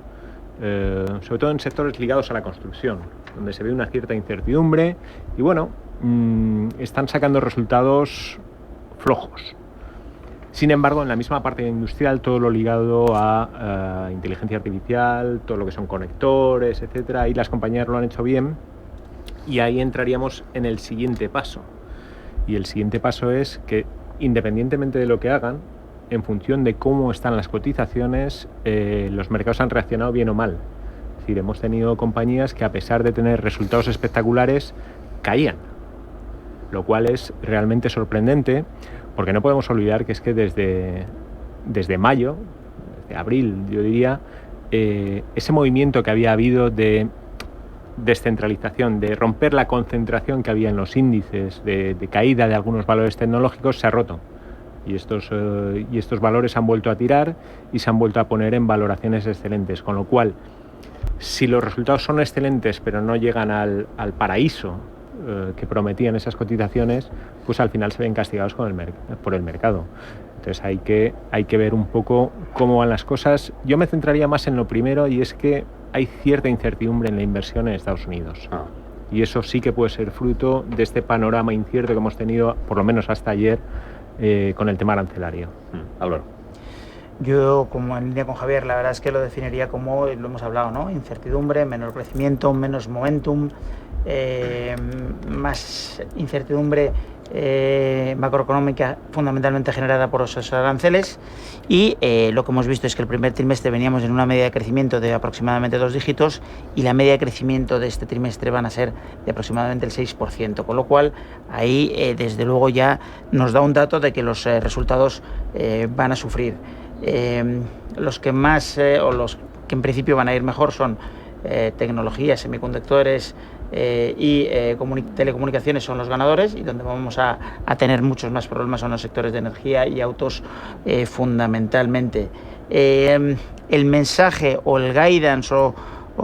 S13: sobre todo en sectores ligados a la construcción, donde se ve una cierta incertidumbre y bueno, están sacando resultados flojos. Sin embargo, en la misma parte industrial, todo lo ligado a inteligencia artificial, todo lo que son conectores, etcétera, y las compañías lo han hecho bien y ahí entraríamos en el siguiente paso. Y el siguiente paso es que, independientemente de lo que hagan, en función de cómo están las cotizaciones, los mercados han reaccionado bien o mal. Es decir, hemos tenido compañías que a pesar de tener resultados espectaculares, caían, lo cual es realmente sorprendente, porque no podemos olvidar que es que desde mayo, desde abril, yo diría, ese movimiento que había habido de descentralización, de romper la concentración que había en los índices, de caída de algunos valores tecnológicos, se ha roto. Y estos valores han vuelto a tirar y se han vuelto a poner en valoraciones excelentes, con lo cual, si los resultados son excelentes pero no llegan al paraíso que prometían esas cotizaciones, pues al final se ven castigados por el mercado. Entonces hay que ver un poco cómo van las cosas. Yo me centraría más en lo primero, y es que hay cierta incertidumbre en la inversión en Estados Unidos. Y eso sí que puede ser fruto de este panorama incierto que hemos tenido, por lo menos hasta ayer, con el tema arancelario.
S2: Álvaro.
S14: Yo, como en línea con Javier, la verdad es que lo definiría como, lo hemos hablado, ¿no? Incertidumbre, menor crecimiento, menos momentum, más incertidumbre macroeconómica fundamentalmente generada por esos aranceles, y lo que hemos visto es que el primer trimestre veníamos en una media de crecimiento de aproximadamente 2 dígitos y la media de crecimiento de este trimestre van a ser de aproximadamente el 6%, con lo cual ahí desde luego ya nos da un dato de que los resultados van a sufrir. Los que más o los que en principio van a ir mejor son tecnologías, semiconductores y telecomunicaciones son los ganadores, y donde vamos a tener muchos más problemas son los sectores de energía y autos fundamentalmente. El mensaje o el guidance o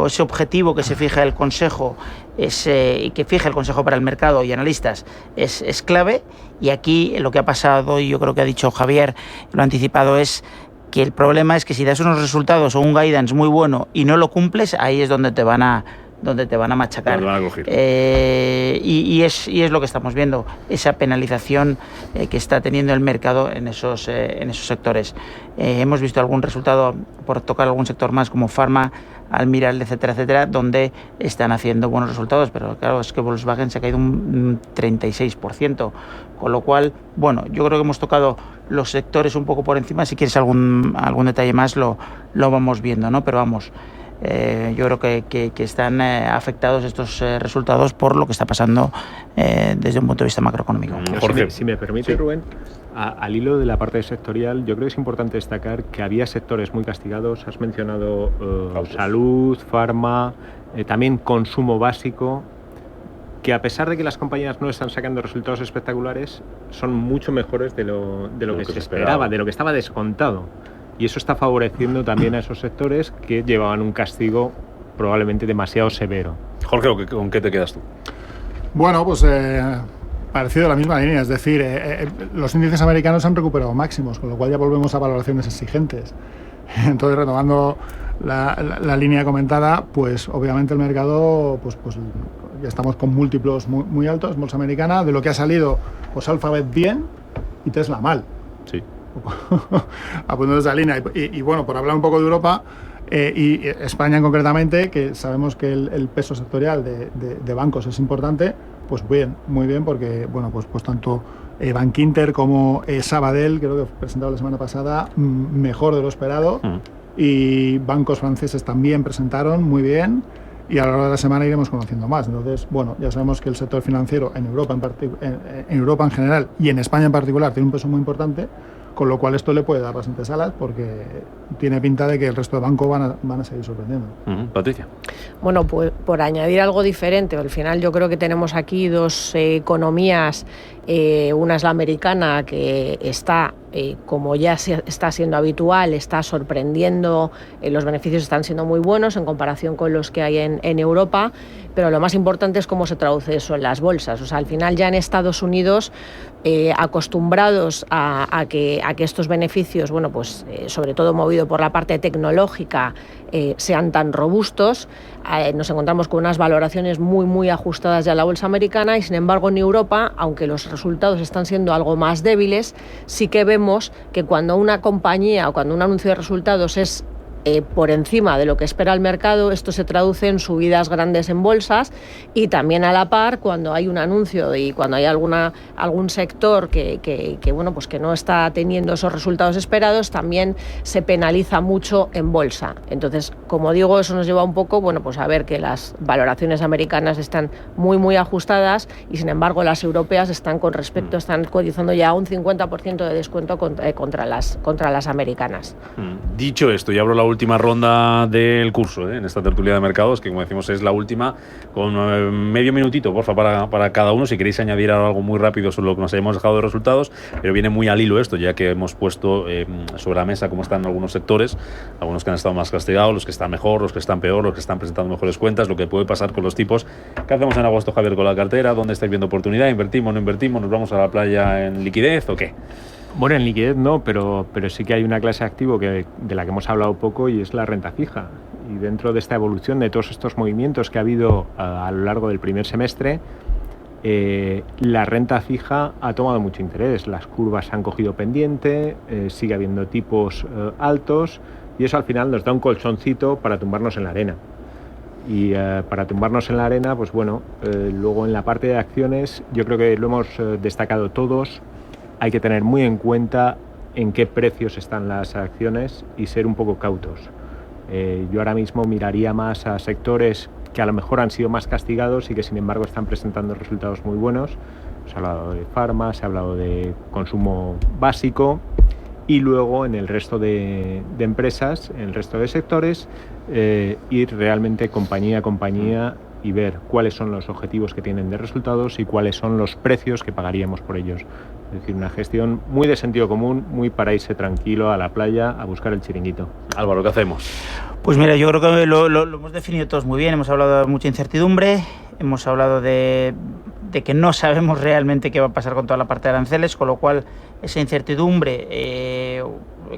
S14: ese objetivo que se fija el Consejo y que fija el Consejo para el mercado y analistas es clave, y aquí lo que ha pasado, y yo creo que ha dicho Javier, lo ha anticipado, es que el problema es que si das unos resultados o un guidance muy bueno y no lo cumples, ahí es donde te van a machacar. Y es lo que estamos viendo, esa penalización que está teniendo el mercado en esos sectores. Hemos visto algún resultado, por tocar algún sector más, como Pharma, Almirall, etcétera, donde están haciendo buenos resultados, pero claro, es que Volkswagen se ha caído un 36%, con lo cual, bueno, yo creo que hemos tocado los sectores un poco por encima. Si quieres algún detalle más lo vamos viendo, ¿no? Pero vamos, yo creo que están afectados estos resultados por lo que está pasando desde un punto de vista macroeconómico.
S13: Jorge, si me permite, sí. Rubén, al hilo de la parte sectorial, yo creo que es importante destacar que había sectores muy castigados. Has mencionado salud, farma, también consumo básico, que a pesar de que las compañías no están sacando resultados espectaculares, son mucho mejores de lo que se esperaba, de lo que estaba descontado. Y eso está favoreciendo también a esos sectores que llevaban un castigo probablemente demasiado severo.
S2: Jorge, ¿con qué te quedas tú?
S15: Bueno, pues parecido a la misma línea. Es decir, los índices americanos han recuperado máximos, con lo cual ya volvemos a valoraciones exigentes. Entonces, retomando la línea comentada, pues obviamente el mercado, pues ya estamos con múltiplos muy altos, bolsa americana. De lo que ha salido, pues Alphabet bien y Tesla mal.
S2: Sí.
S15: Apuntando esa línea. Y bueno, por hablar un poco de Europa y España concretamente, que sabemos que el peso sectorial de bancos es importante, pues bien, muy bien, porque bueno, pues tanto Bankinter como Sabadell, creo que presentado la semana pasada, mejor de lo esperado, y bancos franceses también presentaron muy bien, y a lo largo de la semana iremos conociendo más. Entonces, bueno, ya sabemos que el sector financiero en Europa en general y en España en particular tiene un peso muy importante, con lo cual esto le puede dar bastantes alas porque tiene pinta de que el resto de bancos van a seguir sorprendiendo.
S2: Patricia.
S16: Bueno, pues por añadir algo diferente, al final yo creo que tenemos aquí dos economías, una es la americana que está, como ya está siendo habitual, está sorprendiendo, los beneficios están siendo muy buenos en comparación con los que hay en Europa, pero lo más importante es cómo se traduce eso en las bolsas. O sea, al final ya en Estados Unidos, acostumbrados a que estos beneficios, bueno, pues sobre todo movido por la parte tecnológica, sean tan robustos, nos encontramos con unas valoraciones muy ajustadas ya a la bolsa americana y sin embargo en Europa, aunque los resultados están siendo algo más débiles, sí que vemos que cuando una compañía o cuando un anuncio de resultados es por encima de lo que espera el mercado, esto se traduce en subidas grandes en bolsas y también a la par cuando hay un anuncio y cuando hay algún sector que bueno, pues que no está teniendo esos resultados esperados, también se penaliza mucho en bolsa. Entonces, como digo, eso nos lleva un poco, bueno, pues a ver que las valoraciones americanas están muy ajustadas y sin embargo las europeas están están cotizando ya un 50% de descuento contra las americanas.
S2: Dicho esto, y abro la última ronda del curso, en esta tertulia de mercados, que como decimos es la última, con medio minutito, porfa, para cada uno, si queréis añadir algo muy rápido sobre lo que nos hayamos dejado de resultados, pero viene muy al hilo esto, ya que hemos puesto sobre la mesa cómo están algunos sectores, algunos que han estado más castigados, los que están mejor, los que están peor, los que están presentando mejores cuentas, lo que puede pasar con los tipos. ¿Qué hacemos en agosto, Javier, con la cartera? ¿Dónde estáis viendo oportunidad? ¿Invertimos, no invertimos? ¿Nos vamos a la playa en liquidez o qué?
S13: Bueno, en liquidez no, pero sí que hay una clase de activo de la que hemos hablado poco y es la renta fija. Y dentro de esta evolución, de todos estos movimientos que ha habido a lo largo del primer semestre, la renta fija ha tomado mucho interés. Las curvas han cogido pendiente, sigue habiendo tipos altos y eso al final nos da un colchoncito para tumbarnos en la arena. Y para tumbarnos en la arena, pues bueno, luego en la parte de acciones, yo creo que lo hemos destacado todos. Hay que tener muy en cuenta en qué precios están las acciones y ser un poco cautos. Yo ahora mismo miraría más a sectores que a lo mejor han sido más castigados y que sin embargo están presentando resultados muy buenos. Se ha hablado de farma, se ha hablado de consumo básico y luego en el resto de empresas, en el resto de sectores, ir realmente compañía a compañía y ver cuáles son los objetivos que tienen de resultados y cuáles son los precios que pagaríamos por ellos. Es decir, una gestión muy de sentido común, muy para irse tranquilo a la playa a buscar el chiringuito.
S2: Álvaro, ¿qué hacemos?
S14: Pues mira, yo creo que lo hemos definido todos muy bien. Hemos hablado de mucha incertidumbre, hemos hablado de que no sabemos realmente qué va a pasar con toda la parte de aranceles, con lo cual esa incertidumbre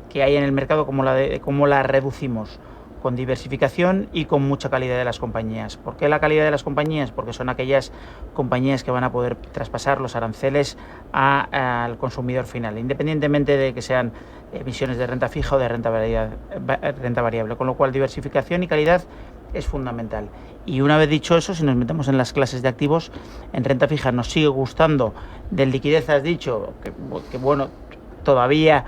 S14: que hay en el mercado, cómo la reducimos con diversificación y con mucha calidad de las compañías. ¿Por qué la calidad de las compañías? Porque son aquellas compañías que van a poder traspasar los aranceles al consumidor final, independientemente de que sean emisiones de renta fija o de renta variable. Con lo cual, diversificación y calidad es fundamental. Y una vez dicho eso, si nos metemos en las clases de activos, en renta fija nos sigue gustando. De liquidez has dicho que bueno, todavía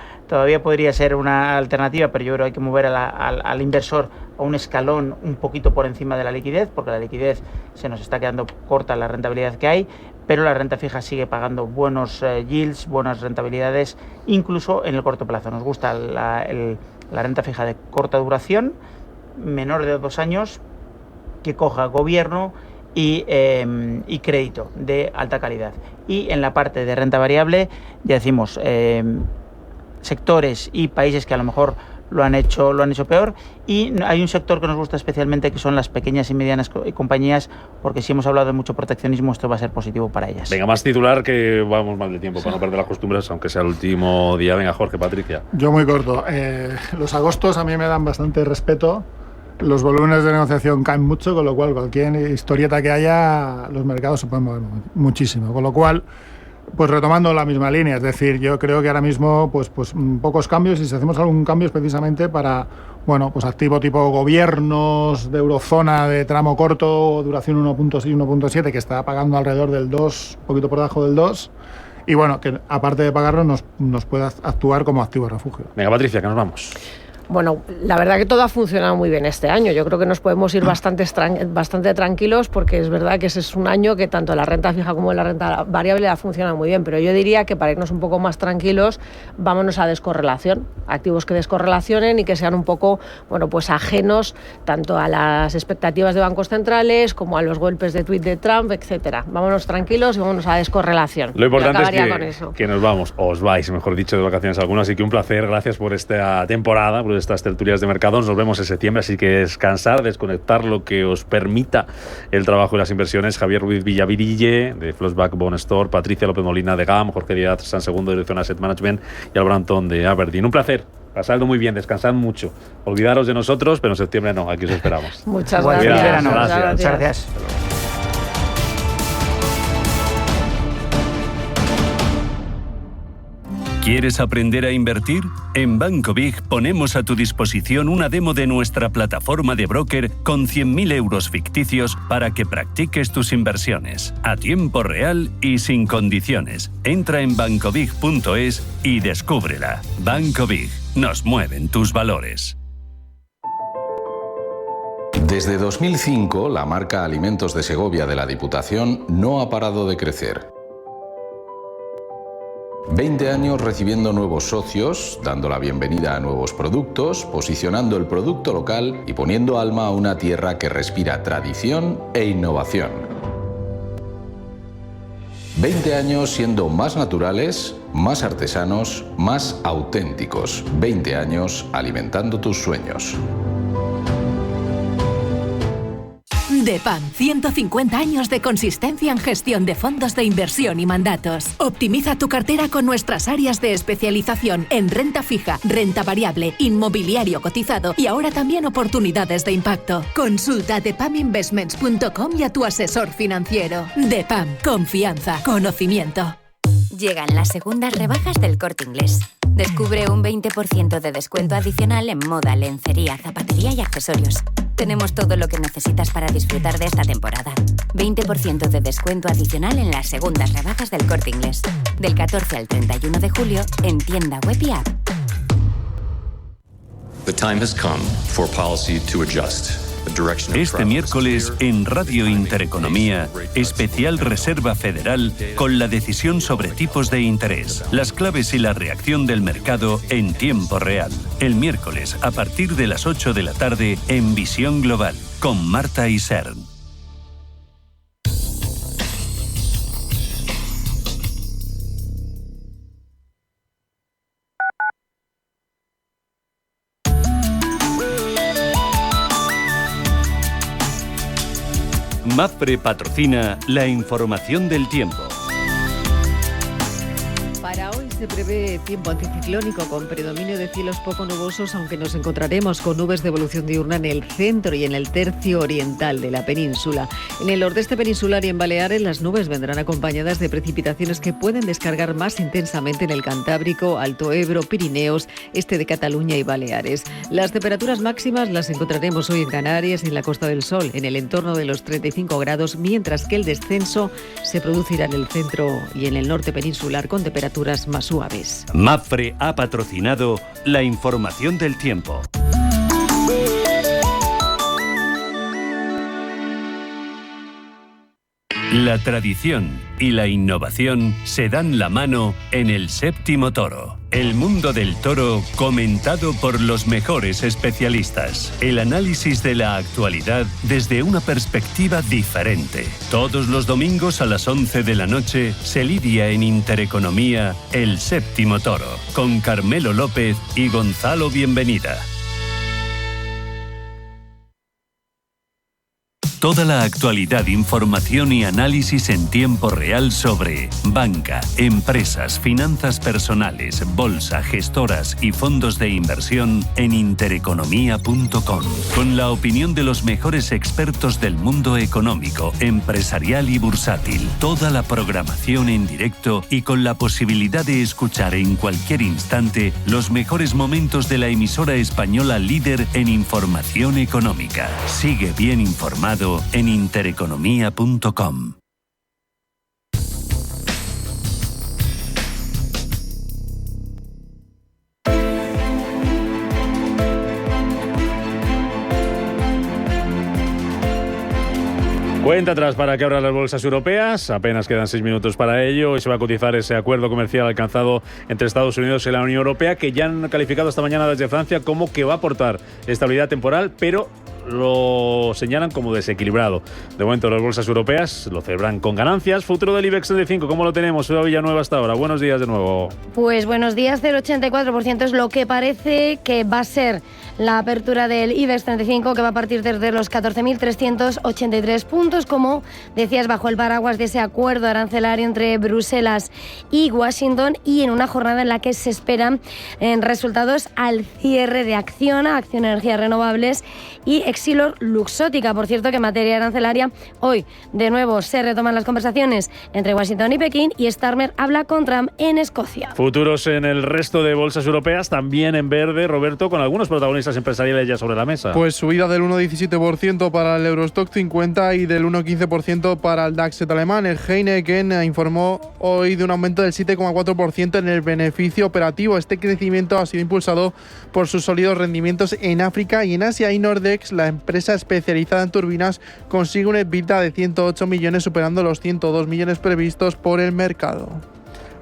S14: podría ser una alternativa, pero yo creo que hay que mover al inversor a un escalón un poquito por encima de la liquidez, porque la liquidez se nos está quedando corta la rentabilidad que hay, pero la renta fija sigue pagando buenos yields, buenas rentabilidades, incluso en el corto plazo. Nos gusta la renta fija de corta duración, menor de 2 años, que coja gobierno y crédito de alta calidad. Y en la parte de renta variable, ya decimos, sectores y países que a lo mejor lo han hecho peor, y hay un sector que nos gusta especialmente, que son las pequeñas y medianas compañías, porque si hemos hablado de mucho proteccionismo, esto va a ser positivo para ellas.
S2: Venga, más titular, que vamos mal de tiempo para no perder las costumbres, aunque sea el último día. Venga, Jorge, Patricia.
S15: Yo muy corto. Los agostos a mí me dan bastante respeto. Los volúmenes de negociación caen mucho, con lo cual cualquier historieta que haya, los mercados se pueden mover muchísimo. Con lo cual, pues retomando la misma línea, es decir, yo creo que ahora mismo pues pocos cambios, y si hacemos algún cambio es precisamente para, bueno, pues activo tipo gobiernos de eurozona de tramo corto, duración 1.6, 1.7, que está pagando alrededor del 2, un poquito por debajo del 2, y bueno, que aparte de pagarlo nos pueda actuar como activo refugio.
S2: Venga, Patricia, que nos vamos.
S16: Bueno, la verdad que todo ha funcionado muy bien este año. Yo creo que nos podemos ir bastante tranquilos, porque es verdad que ese es un año que tanto la renta fija como la renta variable ha funcionado muy bien. Pero yo diría que para irnos un poco más tranquilos, vámonos a descorrelación. Activos que descorrelacionen y que sean un poco, bueno, pues ajenos tanto a las expectativas de bancos centrales como a los golpes de tuit de Trump, etcétera. Vámonos tranquilos y vámonos a descorrelación.
S2: Lo importante es que nos vamos, o os vais, mejor dicho, de vacaciones algunas. Así que un placer, gracias por esta temporada, por estas tertulias de mercado. Nos vemos en septiembre, así que descansar, desconectar lo que os permita el trabajo y las inversiones. Javier Ruiz Villavirille, de Flossback Bond Store, Patricia López Molina, de GAM, Jorge Díaz San Segundo, de Dirección Asset Management, y Albranton, de Aberdeen. Un placer. Pasadlo muy bien, descansad mucho. Olvidaros de nosotros, pero en septiembre no, aquí os esperamos.
S16: Muchas gracias.
S14: Muchas gracias.
S1: ¿Quieres aprender a invertir? En Banco Big ponemos a tu disposición una demo de nuestra plataforma de broker con 100.000 euros ficticios para que practiques tus inversiones a tiempo real y sin condiciones. Entra en bancobig.es y descúbrela. Banco Big. Nos mueven tus valores.
S5: Desde 2005, la marca Alimentos de Segovia de la Diputación no ha parado de crecer. 20 años recibiendo nuevos socios, dando la bienvenida a nuevos productos, posicionando el producto local y poniendo alma a una tierra que respira tradición e innovación. 20 años siendo más naturales, más artesanos, más auténticos. 20 años alimentando tus sueños.
S22: DEPAM, 150 años de consistencia en gestión de fondos de inversión y mandatos. Optimiza tu cartera con nuestras áreas de especialización en renta fija, renta variable, inmobiliario cotizado y ahora también oportunidades de impacto. Consulta depaminvestments.com y a tu asesor financiero. DEPAM, confianza, conocimiento.
S21: Llegan las segundas rebajas del Corte Inglés. Descubre un 20% de descuento adicional en moda, lencería, zapatería y accesorios. Tenemos todo lo que necesitas para disfrutar de esta temporada. 20% de descuento adicional en las segundas rebajas del Corte Inglés. Del 14 al 31 de julio en tienda web y app.
S23: The time has come for policy to adjust.
S1: Este miércoles en Radio Intereconomía, especial Reserva Federal con la decisión sobre tipos de interés, las claves y la reacción del mercado en tiempo real. El miércoles a partir de las 8 de la tarde en Visión Global con Marta Isern. Mapfre patrocina la información del tiempo.
S3: Para hoy se prevé tiempo anticiclónico con predominio de cielos poco nubosos, aunque nos encontraremos con nubes de evolución diurna en el centro y en el tercio oriental de la península. En el nordeste peninsular y en Baleares las nubes vendrán acompañadas de precipitaciones que pueden descargar más intensamente en el Cantábrico, Alto Ebro, Pirineos, este de Cataluña y Baleares. Las temperaturas máximas las encontraremos hoy en Canarias y en la Costa del Sol, en el entorno de los 35 grados, mientras que el descenso se producirá en el centro y en el norte peninsular con temperaturas más suaves.
S1: Mapfre ha patrocinado la información del tiempo. La tradición y la innovación se dan la mano en el Séptimo Toro. El mundo del toro comentado por los mejores especialistas. El análisis de la actualidad desde una perspectiva diferente. Todos los domingos a las 11 de la noche se lidia en Intereconomía El Séptimo Toro con Carmelo López y Gonzalo Bienvenida. Toda la actualidad, información y análisis en tiempo real sobre banca, empresas, finanzas personales, bolsa, gestoras y fondos de inversión en intereconomía.com. Con la opinión de los mejores expertos del mundo económico, empresarial y bursátil. Toda la programación en directo y con la posibilidad de escuchar en cualquier instante los mejores momentos de la emisora española líder en información económica. Sigue bien informado en intereconomía.com.
S2: Cuenta atrás para que abran las bolsas europeas. Apenas quedan 6 minutos para ello. Y se va a cotizar ese acuerdo comercial alcanzado entre Estados Unidos y la Unión Europea, que ya han calificado esta mañana desde Francia como que va a aportar estabilidad temporal, pero lo señalan como desequilibrado. De momento las bolsas europeas lo celebran con ganancias. Futuro del IBEX 35, ¿cómo lo tenemos? Eva Villanueva hasta ahora. Buenos días de nuevo.
S4: Pues buenos días, 0,84% es lo que parece que va a ser la apertura del IBEX 35, que va a partir desde los 14.383 puntos, como decías, bajo el paraguas de ese acuerdo arancelario entre Bruselas y Washington, y en una jornada en la que se esperan resultados al cierre de Acciona, Acciona Energías Renovables y Exilor Luxótica. Por cierto, que en materia arancelaria, hoy de nuevo se retoman las conversaciones entre Washington y Pekín, y Starmer habla con Trump en Escocia.
S2: Futuros en el resto de bolsas europeas, también en verde, Roberto, con algunos protagonistas empresariales ya sobre la mesa.
S6: Pues subida del 1,17% para el Eurostock 50 y del 1,15% para el DAX alemán. El Heineken informó hoy de un aumento del 7,4% en el beneficio operativo. Este crecimiento ha sido impulsado por sus sólidos rendimientos en África y en Asia. Y Nordex, la empresa especializada en turbinas, consigue un EBITDA de 108 millones, superando los 102 millones previstos por el mercado.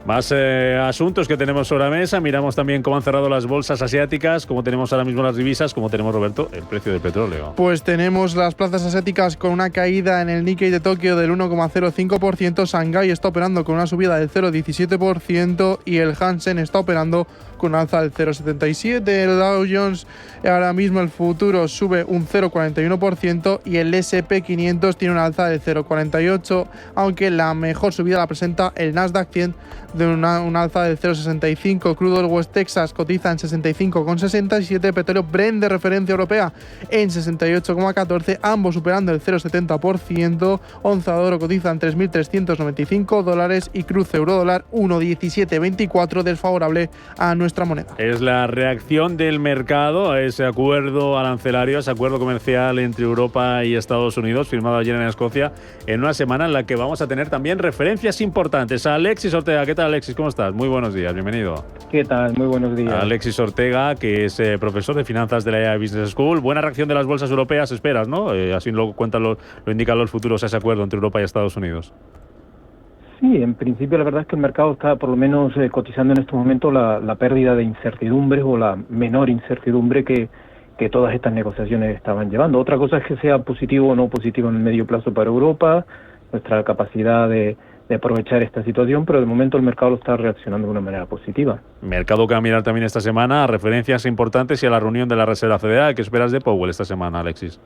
S2: Más asuntos que tenemos sobre la mesa. Miramos también cómo han cerrado las bolsas asiáticas, cómo tenemos ahora mismo las divisas, cómo tenemos, Roberto, el precio del petróleo.
S6: Pues tenemos las plazas asiáticas con una caída en el Nikkei de Tokio del 1,05%, Shanghái está operando con una subida del 0,17% y el Hansen está operando con un alza del 0,77%. El Dow Jones, ahora mismo el futuro sube un 0,41% y el S&P 500 tiene una alza del 0,48%, aunque la mejor subida la presenta el Nasdaq 100 de un alza del 0,65%. Crudo del West Texas cotiza en 65,67%, petróleo Brent de referencia europea en 68,14%, ambos superando el 0,70%. Onza de oro cotiza en $3.395 y cruce euro-dólar 1,1724, desfavorable a nuestra moneda.
S2: Es la reacción del mercado a ese acuerdo arancelario, ese acuerdo comercial entre Europa y Estados Unidos, firmado ayer en Escocia, en una semana en la que vamos a tener también referencias importantes. Alexis Ortega, ¿qué tal, Alexis? ¿Cómo estás? Muy buenos días, bienvenido.
S7: ¿Qué tal? Muy buenos días.
S2: Alexis Ortega, que es profesor de finanzas de la EA Business School. Buena reacción de las bolsas europeas, esperas, ¿no? Así lo indican los futuros a ese acuerdo entre Europa y Estados Unidos.
S7: Sí, en principio la verdad es que el mercado está por lo menos cotizando en estos momentos la pérdida de incertidumbre o la menor incertidumbre que todas estas negociaciones estaban llevando. Otra cosa es que sea positivo o no positivo en el medio plazo para Europa, nuestra capacidad de aprovechar esta situación, pero de momento el mercado lo está reaccionando de una manera positiva.
S2: Mercado que va a mirar también esta semana a referencias importantes y a la reunión de la Reserva Federal. ¿Qué esperas de Powell esta semana, Alexis?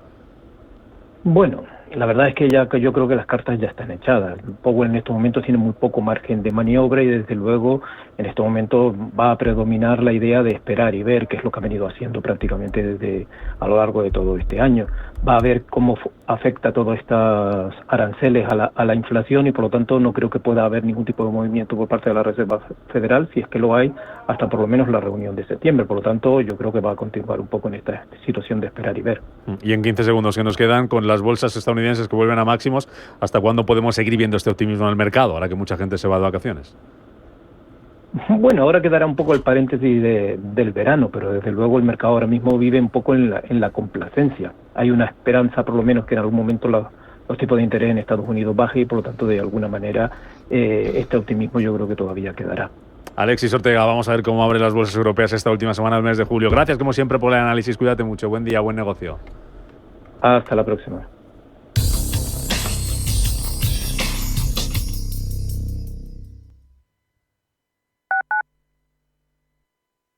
S7: Bueno, la verdad es que yo creo que las cartas ya están echadas. Powell en estos momentos tiene muy poco margen de maniobra y desde luego en estos momentos va a predominar la idea de esperar y ver, qué es lo que ha venido haciendo prácticamente a lo largo de todo este año. Va a ver cómo afecta todas estas aranceles a la inflación y por lo tanto no creo que pueda haber ningún tipo de movimiento por parte de la Reserva Federal, si es que lo hay, hasta por lo menos la reunión de septiembre. Por lo tanto, yo creo que va a continuar un poco en esta situación de esperar y ver.
S2: Y en 15 segundos que nos quedan, con las bolsas estadounidenses que vuelven a máximos, ¿hasta cuándo podemos seguir viendo este optimismo en el mercado, ahora que mucha gente se va de vacaciones?
S7: Bueno, ahora quedará un poco el paréntesis del verano, pero desde luego el mercado ahora mismo vive un poco en la complacencia. Hay una esperanza, por lo menos, que en algún momento los tipos de interés en Estados Unidos bajen y, por lo tanto, de alguna manera, este optimismo yo creo que todavía quedará.
S2: Alexis Ortega, vamos a ver cómo abren las bolsas europeas esta última semana del mes de julio. Gracias, como siempre, por el análisis. Cuídate mucho. Buen día, buen negocio.
S7: Hasta la próxima.